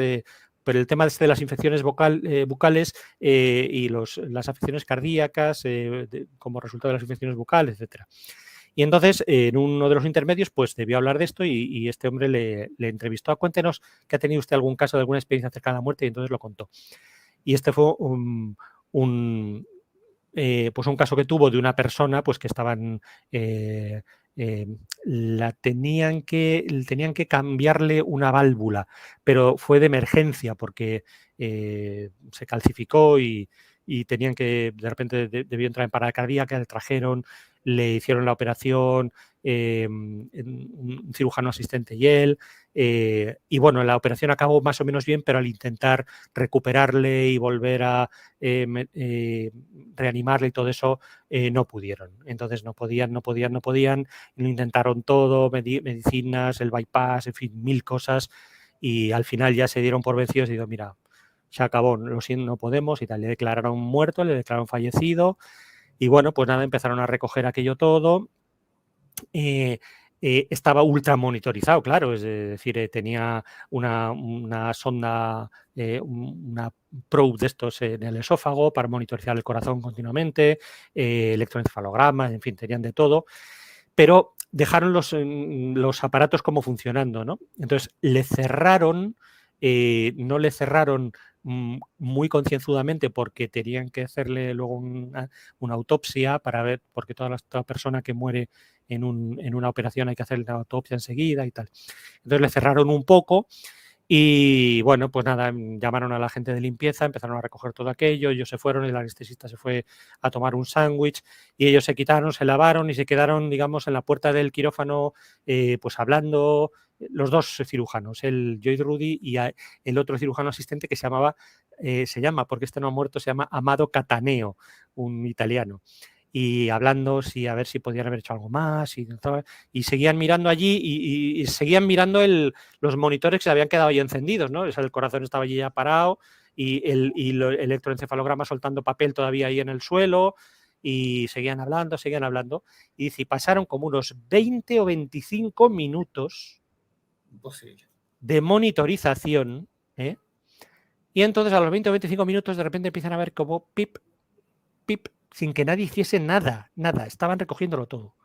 pero el tema de las infecciones bucales y las afecciones cardíacas como resultado de las infecciones bucales, etcétera. Y entonces, en uno de los intermedios, pues debió hablar de esto y este hombre le entrevistó. Cuéntenos que ha tenido usted algún caso de alguna experiencia cercana a la muerte, y entonces lo contó. Y este fue pues un caso que tuvo de una persona pues que estaban tenían que cambiarle una válvula, pero fue de emergencia porque se calcificó y tenían que, de repente debió entrar en parada cardíaca, le trajeron, le hicieron la operación, un cirujano asistente y él, y bueno, la operación acabó más o menos bien, pero al intentar recuperarle y volver a reanimarle y todo eso, no pudieron. Entonces no podían, lo intentaron todo, medicinas, el bypass, en fin, 1000 cosas, y al final ya se dieron por vencidos y digo, mira, se acabó, lo siento, no podemos y tal. Le declararon muerto, le declararon fallecido y bueno, pues nada, empezaron a recoger aquello todo. Estaba ultra monitorizado, claro, es decir, tenía una sonda, una probe de estos en el esófago para monitorizar el corazón continuamente, electroencefalogramas, en fin, tenían de todo, pero dejaron los aparatos como funcionando, ¿no? Entonces le cerraron, no le cerraron muy concienzudamente porque tenían que hacerle luego una autopsia para ver, porque toda persona que muere en una operación hay que hacerle una autopsia enseguida y tal. Entonces le cerraron un poco y bueno, pues nada, llamaron a la gente de limpieza, empezaron a recoger todo aquello, ellos se fueron, el anestesista se fue a tomar un sándwich y ellos se quitaron, se lavaron y se quedaron, digamos, en la puerta del quirófano, pues hablando, los dos cirujanos, el Lloyd Rudy y el otro cirujano asistente que se llama, porque este no ha muerto, se llama Amado Cataneo, un italiano. Y hablando a ver si podían haber hecho algo más y seguían mirando allí y seguían mirando los monitores que se habían quedado ahí encendidos, ¿no? El corazón estaba allí ya parado y el electroencefalograma soltando papel todavía ahí en el suelo y seguían hablando y dice, pasaron como unos 20 o 25 minutos de monitorización, y entonces a los 20 o 25 minutos de repente empiezan a ver como pip, pip, sin que nadie hiciese nada, estaban recogiéndolo todo.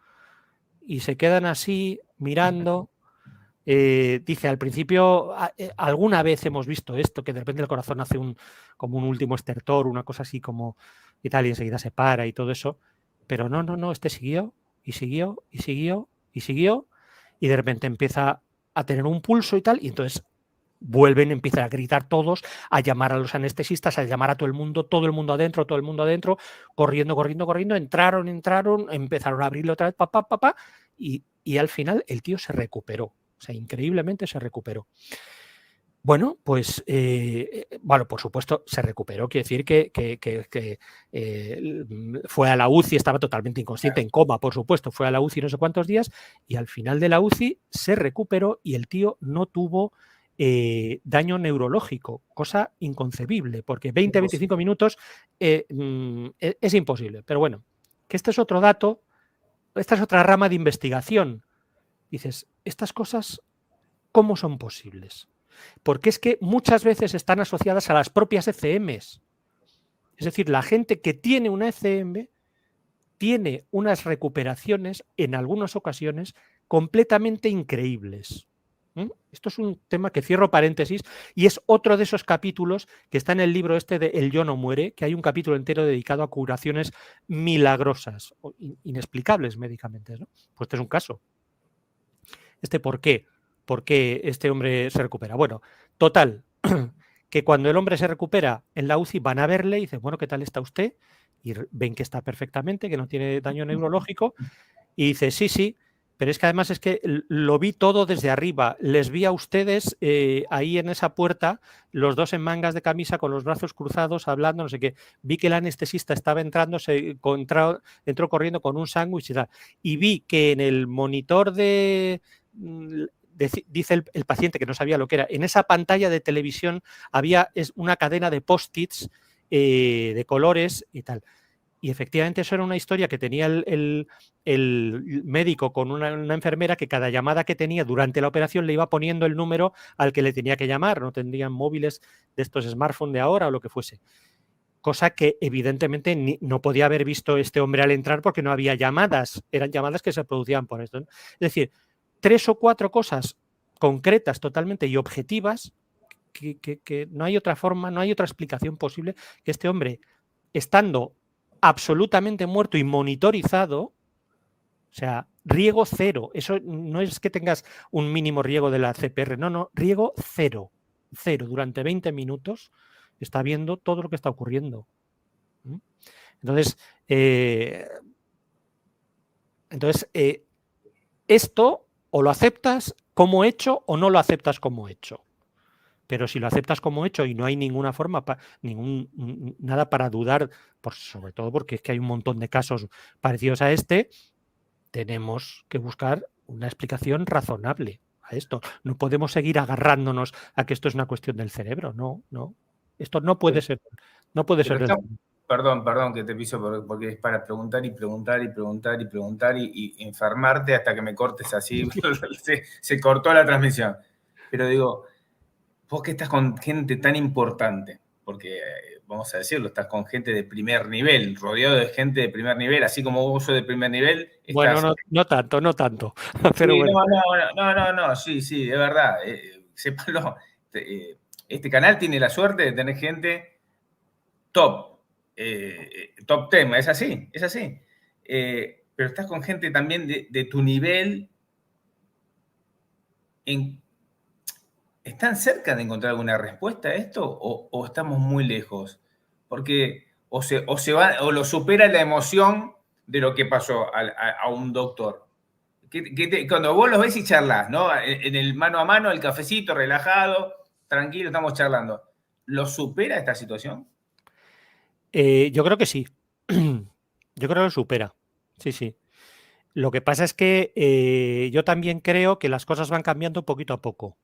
Y se quedan así mirando. Dice, al principio, alguna vez hemos visto esto, que de repente el corazón hace como un último estertor, una cosa así como y tal, y enseguida se para y todo eso. Pero no, este siguió, y siguió, y siguió, y siguió, y de repente empieza a tener un pulso y tal, y entonces empiezan a gritar todos, a llamar a los anestesistas, a llamar a todo el mundo adentro, corriendo, entraron, empezaron a abrirlo otra vez, y al final el tío se recuperó. sea, increíblemente se recuperó. Bueno, pues, bueno, por supuesto, se recuperó. Quiere decir que fue a la UCI, estaba totalmente inconsciente, en coma, por supuesto. Fue a la UCI no sé cuántos días y al final de la UCI se recuperó y el tío no tuvo daño neurológico, cosa inconcebible, porque 20-25 minutos es imposible. Pero bueno, que este es otro dato, esta es otra rama de investigación. Dices, estas cosas, ¿cómo son posibles? Porque es que muchas veces están asociadas a las propias ECMs. Es decir, la gente que tiene una ECM tiene unas recuperaciones, en algunas ocasiones, completamente increíbles. Esto es un tema que cierro paréntesis y es otro de esos capítulos que está en el libro este de El yo no muere, que hay un capítulo entero dedicado a curaciones milagrosas, o inexplicables médicamente, ¿no? Pues este es un caso. ¿Por qué? ¿Por qué este hombre se recupera? Bueno, total, que cuando el hombre se recupera en la UCI van a verle y dicen, bueno, ¿qué tal está usted? Y ven que está perfectamente, que no tiene daño neurológico, y dice, sí, sí, pero es que además es que lo vi todo desde arriba, les vi a ustedes ahí en esa puerta, los dos en mangas de camisa con los brazos cruzados hablando, no sé qué, vi que el anestesista estaba entrando, entró corriendo con un sándwich y tal, y vi que en el monitor dice el paciente que no sabía lo que era, en esa pantalla de televisión había una cadena de post-its de colores y tal. Y efectivamente eso era una historia que tenía el médico con una enfermera que cada llamada que tenía durante la operación le iba poniendo el número al que le tenía que llamar. No tendrían móviles de estos smartphones de ahora o lo que fuese. Cosa que evidentemente no podía haber visto este hombre al entrar porque no había llamadas. Eran llamadas que se producían por esto, ¿no? Es decir, 3 o 4 cosas concretas totalmente y objetivas que no hay otra forma, no hay otra explicación posible que este hombre, estando absolutamente muerto y monitorizado, o sea, riego cero. Eso no es que tengas un mínimo riego de la CPR, no, riego cero. Cero. Durante 20 minutos está viendo todo lo que está ocurriendo. Entonces, esto o lo aceptas como hecho o no lo aceptas como hecho. Pero si lo aceptas como hecho y no hay ninguna forma, nada para dudar, sobre todo porque es que hay un montón de casos parecidos a este, tenemos que buscar una explicación razonable a esto. No podemos seguir agarrándonos a que esto es una cuestión del cerebro. No. Esto no puede ser. No puede ser. Perdón que te piso porque es para preguntar y preguntar y preguntar y preguntar y enfermarte hasta que me cortes así. se cortó la transmisión. Pero digo, vos que estás con gente tan importante, porque vamos a decirlo, estás con gente de primer nivel, rodeado de gente de primer nivel, así como vos sos de primer nivel. Bueno, no tanto. Pero sí, bueno. No, sí, es verdad. Sépalo. Este canal tiene la suerte de tener gente top 10, es así. Pero estás con gente también de tu nivel. ¿Están cerca de encontrar alguna respuesta a esto o estamos muy lejos? Porque o lo supera la emoción de lo que pasó a un doctor. Cuando vos los ves y charlas, ¿no? En el mano a mano, el cafecito, relajado, tranquilo, estamos charlando. ¿Lo supera esta situación? Yo creo que sí. Yo creo que lo supera. Sí. Lo que pasa es que yo también creo que las cosas van cambiando poquito a poco.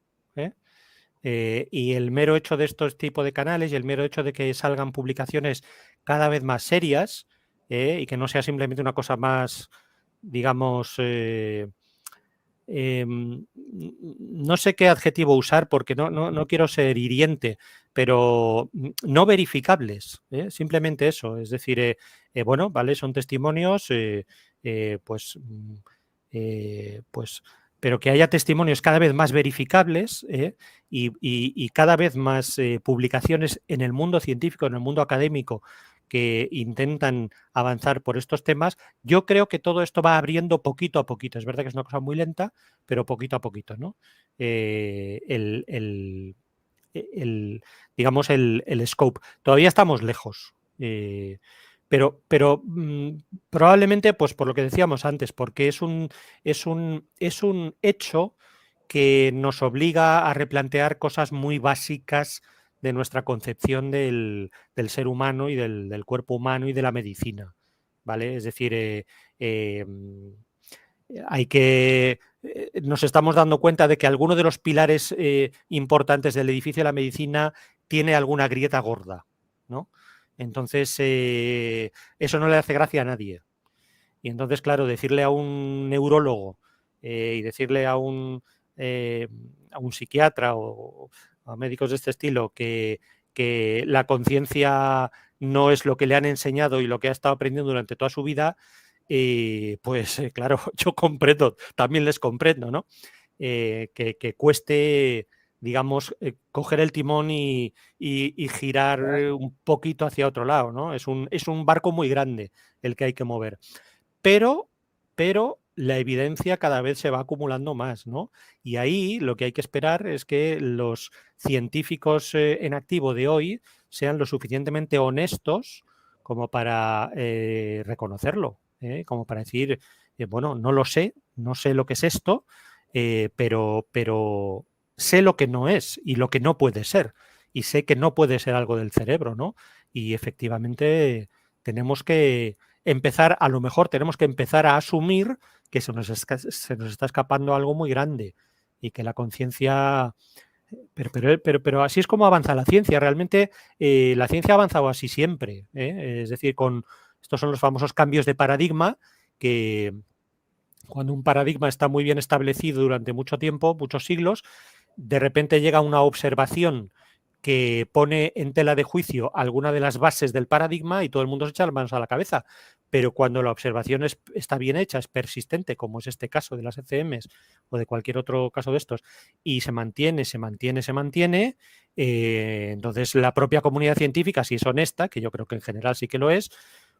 Y el mero hecho de estos tipos de canales y el mero hecho de que salgan publicaciones cada vez más serias y que no sea simplemente una cosa más, digamos, no sé qué adjetivo usar porque no quiero ser hiriente, pero no verificables, simplemente eso. Es decir, bueno, vale, son testimonios, pues, pero que haya testimonios cada vez más verificables y cada vez más publicaciones en el mundo científico, en el mundo académico, que intentan avanzar por estos temas. Yo creo que todo esto va abriendo poquito a poquito. Es verdad que es una cosa muy lenta, pero poquito a poquito, ¿no? Digamos, el scope. Todavía estamos lejos. Pero probablemente, pues por lo que decíamos antes, porque es un hecho que nos obliga a replantear cosas muy básicas de nuestra concepción del ser humano y del cuerpo humano y de la medicina, ¿vale? Es decir, nos estamos dando cuenta de que alguno de los pilares importantes del edificio de la medicina tiene alguna grieta gorda, ¿no? Entonces, eso no le hace gracia a nadie. Y entonces, claro, decirle a un neurólogo y decirle a un psiquiatra o a médicos de este estilo que la conciencia no es lo que le han enseñado y lo que ha estado aprendiendo durante toda su vida, pues claro, yo comprendo, también les comprendo, ¿no? Que cueste, digamos, coger el timón y girar un poquito hacia otro lado, ¿no? Es un barco muy grande el que hay que mover. Pero la evidencia cada vez se va acumulando más, ¿no? Y ahí lo que hay que esperar es que los científicos en activo de hoy sean lo suficientemente honestos como para reconocerlo, como para decir, bueno, no lo sé, no sé lo que es esto, pero sé lo que no es y lo que no puede ser. Y sé que no puede ser algo del cerebro, ¿no? Y efectivamente tenemos que a lo mejor tenemos que empezar a asumir que se nos está escapando algo muy grande y que la conciencia... Pero así es como avanza la ciencia. Realmente la ciencia ha avanzado así siempre. Es decir, estos son los famosos cambios de paradigma que cuando un paradigma está muy bien establecido durante mucho tiempo, muchos siglos, de repente llega una observación que pone en tela de juicio alguna de las bases del paradigma y todo el mundo se echa las manos a la cabeza. Pero cuando la observación está bien hecha, es persistente, como es este caso de las ECMs o de cualquier otro caso de estos, y se mantiene, entonces la propia comunidad científica, si es honesta, que yo creo que en general sí que lo es,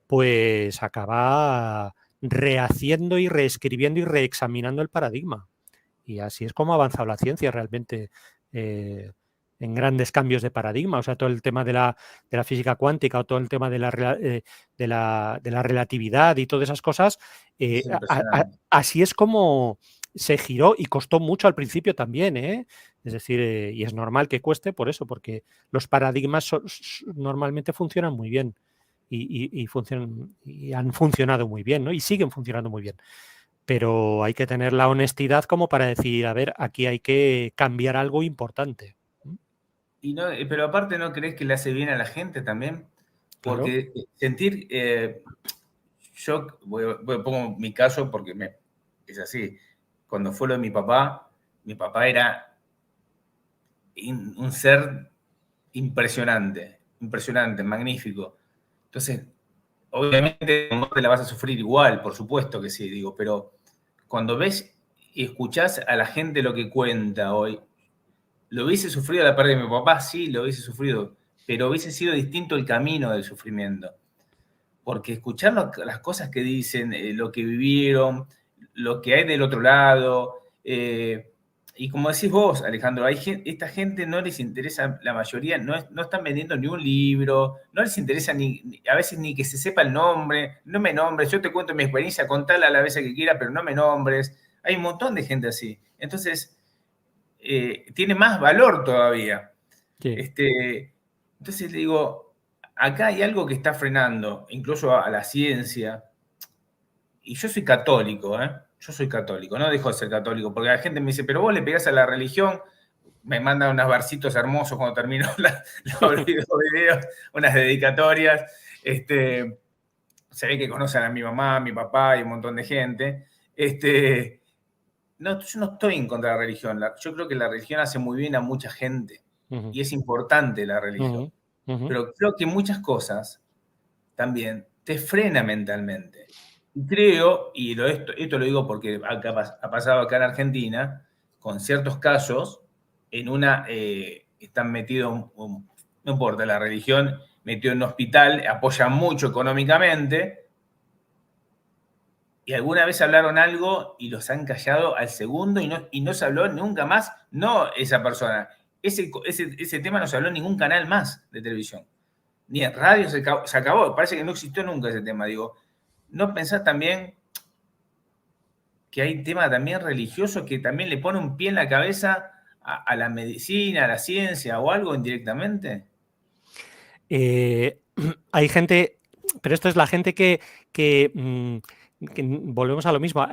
pues acaba rehaciendo y reescribiendo y reexaminando el paradigma. Y así es como ha avanzado la ciencia realmente en grandes cambios de paradigma. O sea, todo el tema de la física cuántica o todo el tema de la relatividad y todas esas cosas, así es como se giró y costó mucho al principio también, ¿eh? Es decir, y es normal que cueste por eso, porque los paradigmas normalmente funcionan muy bien y han funcionado muy bien, ¿no? Y siguen funcionando muy bien. Pero hay que tener la honestidad como para decir, a ver, aquí hay que cambiar algo importante. Y no, pero aparte, ¿no crees que le hace bien a la gente también? Claro. Porque sentir, yo pongo mi caso porque es así. Cuando fue lo de mi papá era un ser impresionante, impresionante, magnífico. Entonces, obviamente no te la vas a sufrir igual, por supuesto que sí, digo, pero cuando ves y escuchás a la gente lo que cuenta hoy, lo hubiese sufrido a la pérdida de mi papá, sí, lo hubiese sufrido, pero hubiese sido distinto el camino del sufrimiento. Porque escuchar las cosas que dicen, lo que vivieron, lo que hay del otro lado, y como decís vos, Alejandro, esta gente no les interesa, la mayoría no están vendiendo ni un libro, no les interesa a veces ni que se sepa el nombre, no me nombres, yo te cuento mi experiencia, contala a la vez que quiera, pero no me nombres. Hay un montón de gente así. Entonces, tiene más valor todavía. Sí. Entonces le digo, acá hay algo que está frenando, incluso a la ciencia. Y yo soy católico, ¿eh? Yo soy católico, no dejo de ser católico, porque la gente me dice, pero vos le pegás a la religión, me mandan unos barcitos hermosos cuando termino los videos, unas dedicatorias. Se ve que conocen a mi mamá, a mi papá y un montón de gente. No, yo no estoy en contra de la religión. Yo creo que la religión hace muy bien a mucha gente y es importante la religión. Pero creo que muchas cosas también te frena mentalmente. Y creo, y esto lo digo porque ha pasado acá en Argentina, con ciertos casos, están metidos, no importa la religión, metido en un hospital, apoyan mucho económicamente, y alguna vez hablaron algo y los han callado al segundo y no se habló nunca más, no esa persona. Ese tema no se habló en ningún canal más de televisión. Ni en radio se acabó. Parece que no existió nunca ese tema. Digo, ¿no pensás también que hay tema también religioso que también le pone un pie en la cabeza a la medicina, a la ciencia o algo indirectamente? Hay gente, pero esto es la gente que volvemos a lo mismo,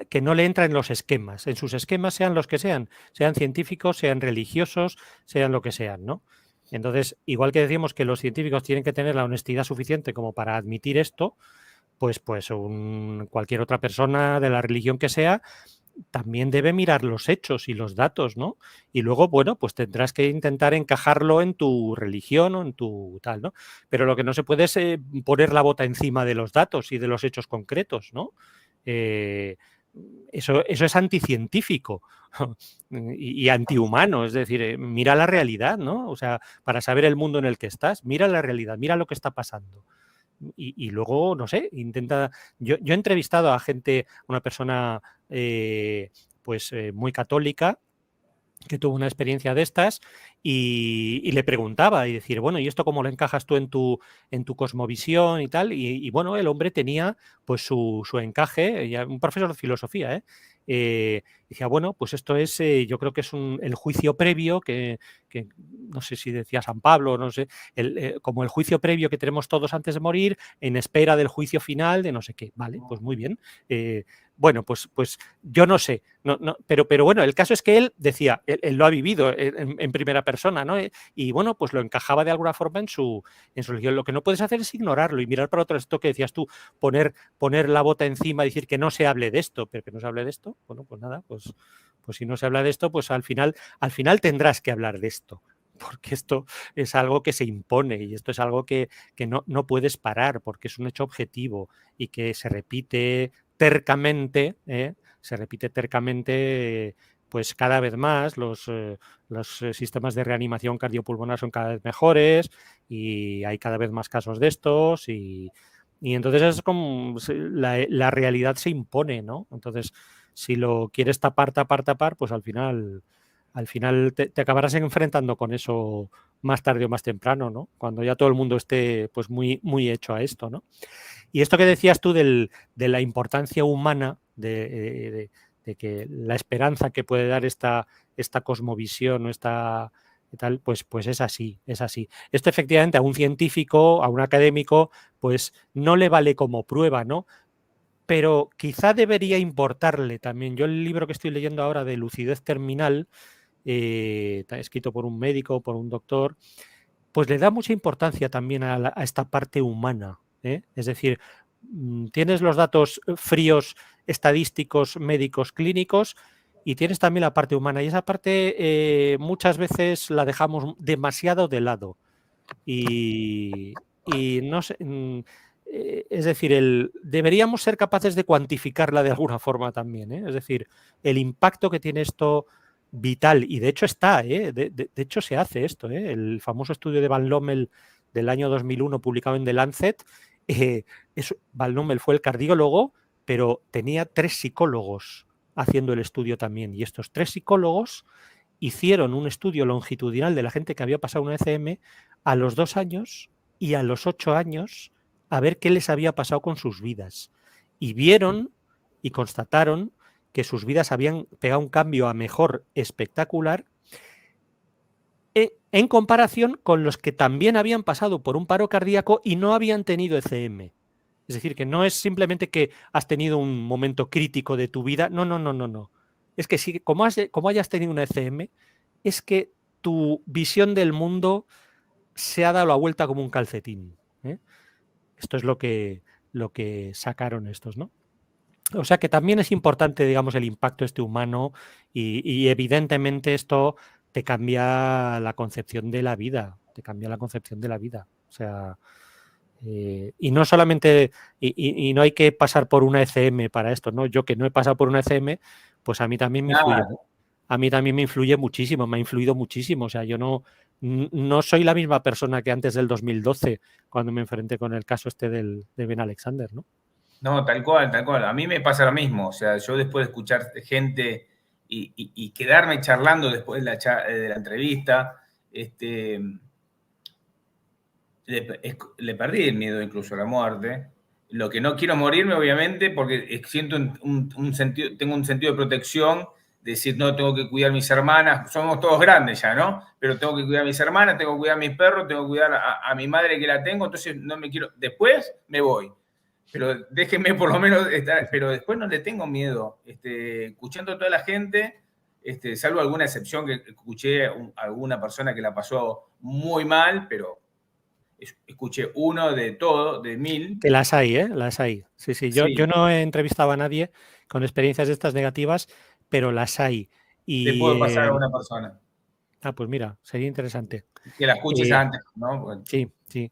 que no le entra en los esquemas, en sus esquemas sean los que sean científicos, sean religiosos, sean lo que sean, ¿no? Entonces, igual que decimos que los científicos tienen que tener la honestidad suficiente como para admitir esto, pues cualquier otra persona de la religión que sea también debe mirar los hechos y los datos, ¿no? Y luego, bueno, pues tendrás que intentar encajarlo en tu religión o en tu tal, ¿no? Pero lo que no se puede es poner la bota encima de los datos y de los hechos concretos, ¿no? Eh, eso es anticientífico y antihumano, es decir, mira la realidad, ¿no? O sea, para saber el mundo en el que estás, mira la realidad, mira lo que está pasando. Y luego, no sé, intenta... Yo he entrevistado a gente, una persona muy católica, que tuvo una experiencia de estas y le preguntaba y decir, bueno, ¿y esto cómo lo encajas tú en tu cosmovisión y tal? Y bueno, el hombre tenía pues su encaje, un profesor de filosofía, ¿eh? Decía, bueno, pues esto es, yo creo que es el juicio previo que no sé si decía San Pablo, no sé, como el juicio previo que tenemos todos antes de morir, en espera del juicio final de no sé qué. Vale, pues muy bien. Bueno, pues yo no sé, pero bueno, el caso es que él decía, él lo ha vivido en primera persona, ¿no? Y bueno, pues lo encajaba de alguna forma en su religión. Lo que no puedes hacer es ignorarlo y mirar para otro, esto que decías tú, poner la bota encima y decir que no se hable de esto, pero que no se hable de esto, bueno, pues nada, pues si no se habla de esto, pues al final tendrás que hablar de esto, porque esto es algo que se impone y esto es algo que no puedes parar porque es un hecho objetivo y que se repite tercamente, pues cada vez más los sistemas de reanimación cardiopulmonar son cada vez mejores y hay cada vez más casos de estos y entonces es como la realidad se impone, ¿no? Entonces, si lo quieres tapar, pues al final te acabarás enfrentando con eso más tarde o más temprano, ¿no? Cuando ya todo el mundo esté pues muy, muy hecho a esto, ¿no? Y esto que decías tú de la importancia humana, de que la esperanza que puede dar esta cosmovisión o esta tal, pues es así, es así. Esto efectivamente a un científico, a un académico, pues no le vale como prueba, ¿no? Pero quizá debería importarle también. Yo el libro que estoy leyendo ahora de lucidez terminal, escrito por un médico, por un doctor, pues le da mucha importancia también a esta parte humana, ¿eh? Es decir, tienes los datos fríos, estadísticos, médicos, clínicos, y tienes también la parte humana. Y esa parte muchas veces la dejamos demasiado de lado. Y no sé, es decir, deberíamos ser capaces de cuantificarla de alguna forma también, ¿eh? Es decir, el impacto que tiene esto vital, y de hecho está, de hecho se hace esto, el famoso estudio de Van Lommel del año 2001 publicado en The Lancet, Van Lommel fue el cardiólogo, pero tenía 3 psicólogos haciendo el estudio también, y estos 3 psicólogos hicieron un estudio longitudinal de la gente que había pasado una ECM a los 2 años y a los 8 años a ver qué les había pasado con sus vidas. Y vieron y constataron que sus vidas habían pegado un cambio a mejor espectacular en comparación con los que también habían pasado por un paro cardíaco y no habían tenido ECM. Es decir, que no es simplemente que has tenido un momento crítico de tu vida, no. Es que si, como hayas tenido una ECM, es que tu visión del mundo se ha dado la vuelta como un calcetín, ¿eh? Esto es lo que sacaron estos, ¿no? O sea que también es importante, digamos, el impacto humano y evidentemente esto te cambia la concepción de la vida, O sea, y no solamente, y no hay que pasar por una ECM para esto, ¿no? Yo que no he pasado por una ECM, pues a mí también me influye. A mí también me influye muchísimo, me ha influido muchísimo. O sea, yo no soy la misma persona que antes del 2012, cuando me enfrenté con el caso de Ben Alexander, ¿no? No, tal cual, tal cual. A mí me pasa lo mismo. O sea, yo después de escuchar gente y quedarme charlando después de la entrevista, le perdí el miedo incluso a la muerte. Lo que no quiero morirme, obviamente, porque siento un sentido, tengo un sentido de protección, de decir, no, tengo que cuidar a mis hermanas, somos todos grandes ya, ¿no? Pero tengo que cuidar a mis hermanas, tengo que cuidar a mis perros, tengo que cuidar a mi madre que la tengo, entonces no me quiero, después me voy. Pero déjenme por lo menos estar, pero después no le tengo miedo. Escuchando a toda la gente, salvo alguna excepción que escuché a alguna persona que la pasó muy mal, pero escuché uno de todo, de 1000. Que las hay, ¿eh? Las hay. Sí, sí. Yo Sí, no he entrevistado a nadie con experiencias de estas negativas, pero las hay. te Y, puedo pasar a una persona pues mira, sería interesante. que la escuches Eh, antes, ¿no? Bueno, sí, sí.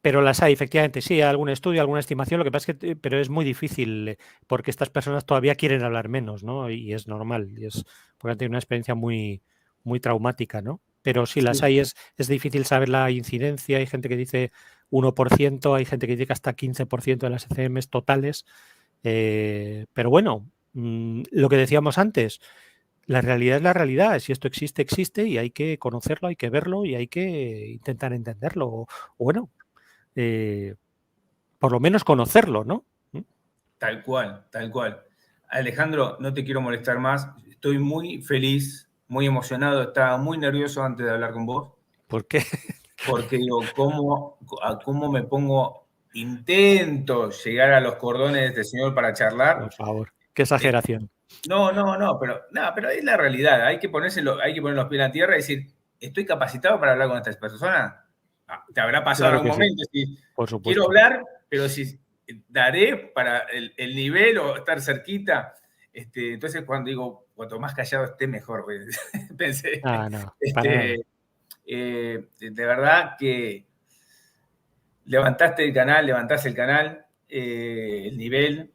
Pero las hay, efectivamente, sí, hay algún estudio, alguna estimación, lo que pasa es que, pero es muy difícil porque estas personas todavía quieren hablar menos, ¿no? Y es normal, y es porque han tenido una experiencia muy, muy traumática, ¿no? Pero sí, las sí, hay, es difícil saber la incidencia, hay gente que dice 1%, hay gente que dice que hasta 15% de las ECMs totales, pero bueno, lo que decíamos antes, la realidad es la realidad, si esto existe, existe, y hay que conocerlo, hay que verlo y hay que intentar entenderlo, o bueno, eh, por lo menos conocerlo, ¿no? tal cual, tal cual. Alejandro, no te quiero molestar más. Estoy muy feliz, muy emocionado. Estaba muy nervioso antes de hablar con vos, Porque, porque digo, ¿cómo me pongo? Intento llegar a los cordones de este señor para por charlar. favor, qué Eh, exageración. pero es la realidad. Hay que poner los pies en la tierra y decir, ¿estoy capacitado para hablar con estas personas? Te habrá pasado en Claro algún que sí, momento. Si por quiero supuesto. hablar, pero si daré para el nivel o estar cerquita. Entonces, cuando digo, cuanto más callado esté, mejor. Pensé, Ah, no, para este, nada. de verdad que levantaste el canal, el nivel.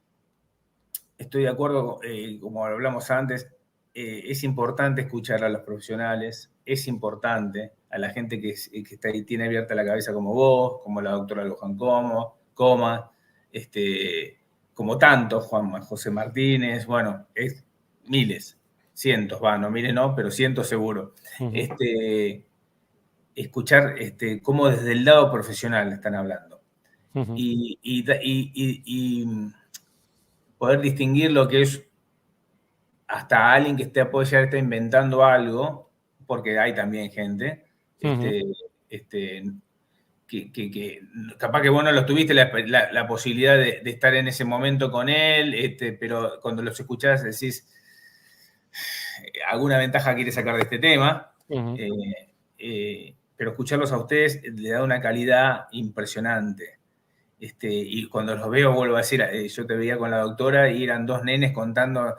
Estoy de acuerdo, como hablamos antes, es importante escuchar a los profesionales, es importante a la gente que está ahí, tiene abierta la cabeza como vos, como la doctora Luján Coma, como tantos, Juan José Martínez, bueno, es miles, cientos, no miles no, pero cientos seguro. Ujú, Escuchar cómo desde el lado profesional están hablando. ujú, Y poder distinguir lo que es hasta alguien que puede llegar a estar inventando algo, porque hay también gente, ujú. este, este, que capaz que vos no lo tuviste la posibilidad de estar en ese momento con él, pero cuando los escuchás decís, alguna ventaja quiere sacar de este tema, Ujú. pero escucharlos a ustedes le da una calidad impresionante. Y cuando los veo, vuelvo a decir, yo te veía con la doctora y eran dos nenes contando,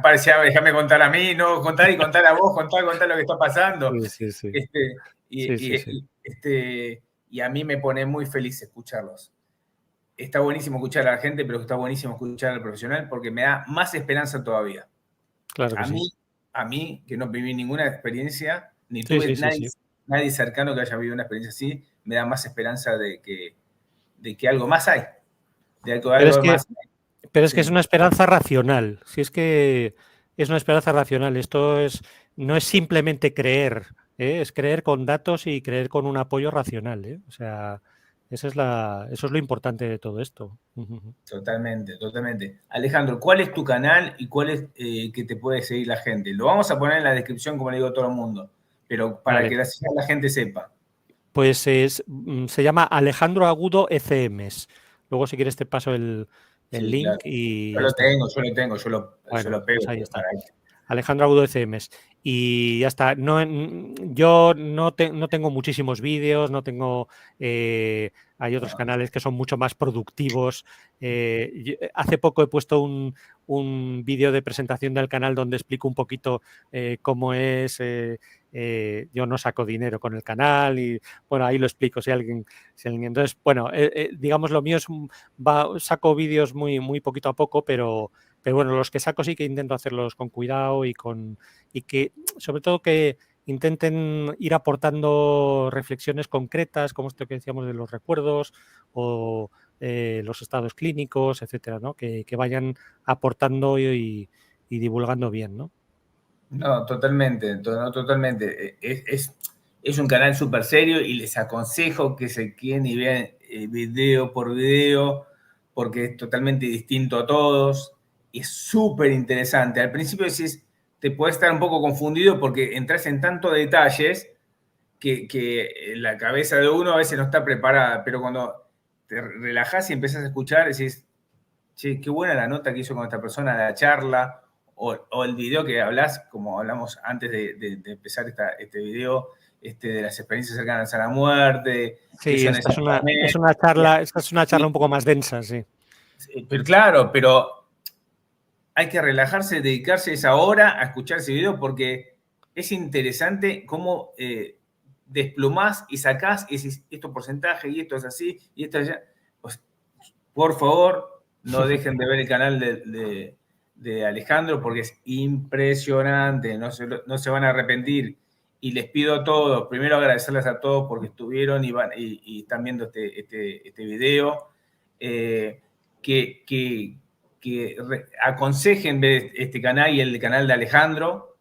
parecía, déjame contar a mí, no, contar y contar a vos, contar lo que está pasando. Sí, sí, sí. Este, Sí, sí, sí. y a mí me pone muy feliz escucharlos. Está buenísimo escuchar a la gente, pero está buenísimo escuchar al profesional porque me da más esperanza todavía. Claro que A sí. mí, a mí que no viví ninguna experiencia, ni Sí, tuve sí, sí, sí. nadie cercano que haya vivido una experiencia así, me da más esperanza de que algo más hay, de algo, Pero es algo que, más hay. pero es que es Sí. una esperanza racional. Si es que es una esperanza racional. Esto es, no es simplemente creer, ¿eh? Es creer con datos y creer con un apoyo racional, ¿eh? O sea, eso es lo importante de todo esto. Ujú. Totalmente, totalmente. Alejandro, ¿cuál es tu canal y cuál es que te puede seguir la gente? Lo vamos a poner en la descripción, como le digo a todo el mundo, pero para que Vale. la gente sepa. Pues se llama Alejandro Agudo ECMs. Luego, si quieres, te paso el Sí, claro. link y ya está. Yo Bueno, lo pego pues ahí está. para ahí. Alejandro Agudo ECMs. Y ya está. No, yo no tengo muchísimos vídeos, no tengo. Hay otros No, canales que son mucho más productivos. Hace poco he puesto un vídeo de presentación del canal donde explico un poquito cómo es. Yo no saco dinero con el canal y bueno, ahí lo explico si alguien entonces, bueno, digamos lo mío saco vídeos muy, muy poquito a poco, pero bueno, los que saco sí que intento hacerlos con cuidado y que, sobre todo, que intenten ir aportando reflexiones concretas, como esto que decíamos de los recuerdos o los estados clínicos, etcétera, ¿no? Que vayan aportando y divulgando bien, ¿no? no, totalmente, no, totalmente. Es un canal súper serio y les aconsejo que se queden y vean. video por video, porque es totalmente distinto a todos. Y es súper interesante. Al principio decís, te puedes estar un poco confundido porque entras en tantos detalles que la cabeza de uno a veces no está preparada, pero cuando te relajás y empezás a escuchar, decís, che, qué buena la nota que hizo con esta persona, la charla, o el video que hablas, como hablamos antes de empezar este video, de las experiencias cercanas a la muerte, que Sí, son esta es exactamente. esta es una charla un poco más densa, sí. Pero claro, pero hay que relajarse, dedicarse esa hora a escuchar ese video porque es interesante cómo desplumás y sacás y decís, esto porcentaje y esto es así y esto es allá. Pues, por favor, no dejen de ver el canal de Alejandro porque es impresionante, no se van a arrepentir. Y les pido a todos, primero agradecerles a todos porque estuvieron y están viendo este video, que aconsejen ver este canal y el canal de Alejandro,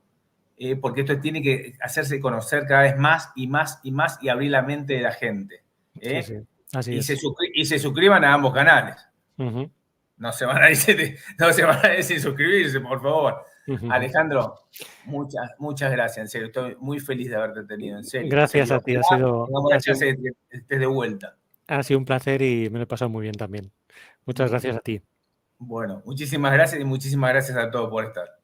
porque esto tiene que hacerse conocer cada vez más y más y más y abrir la mente de la gente. Sí, sí, así Y, es. y se suscriban a ambos canales. Uh-huh. No se van a ir sin suscribirse, por favor. Uh-huh. Alejandro, muchas gracias, en serio. Estoy muy feliz de haberte tenido, en serio. Gracias a ti, Tengamos la chance de que estés de vuelta. Ha sido un placer y me lo he pasado muy bien también. Muchas gracias a ti. Bueno, muchísimas gracias y muchísimas gracias a todos por estar.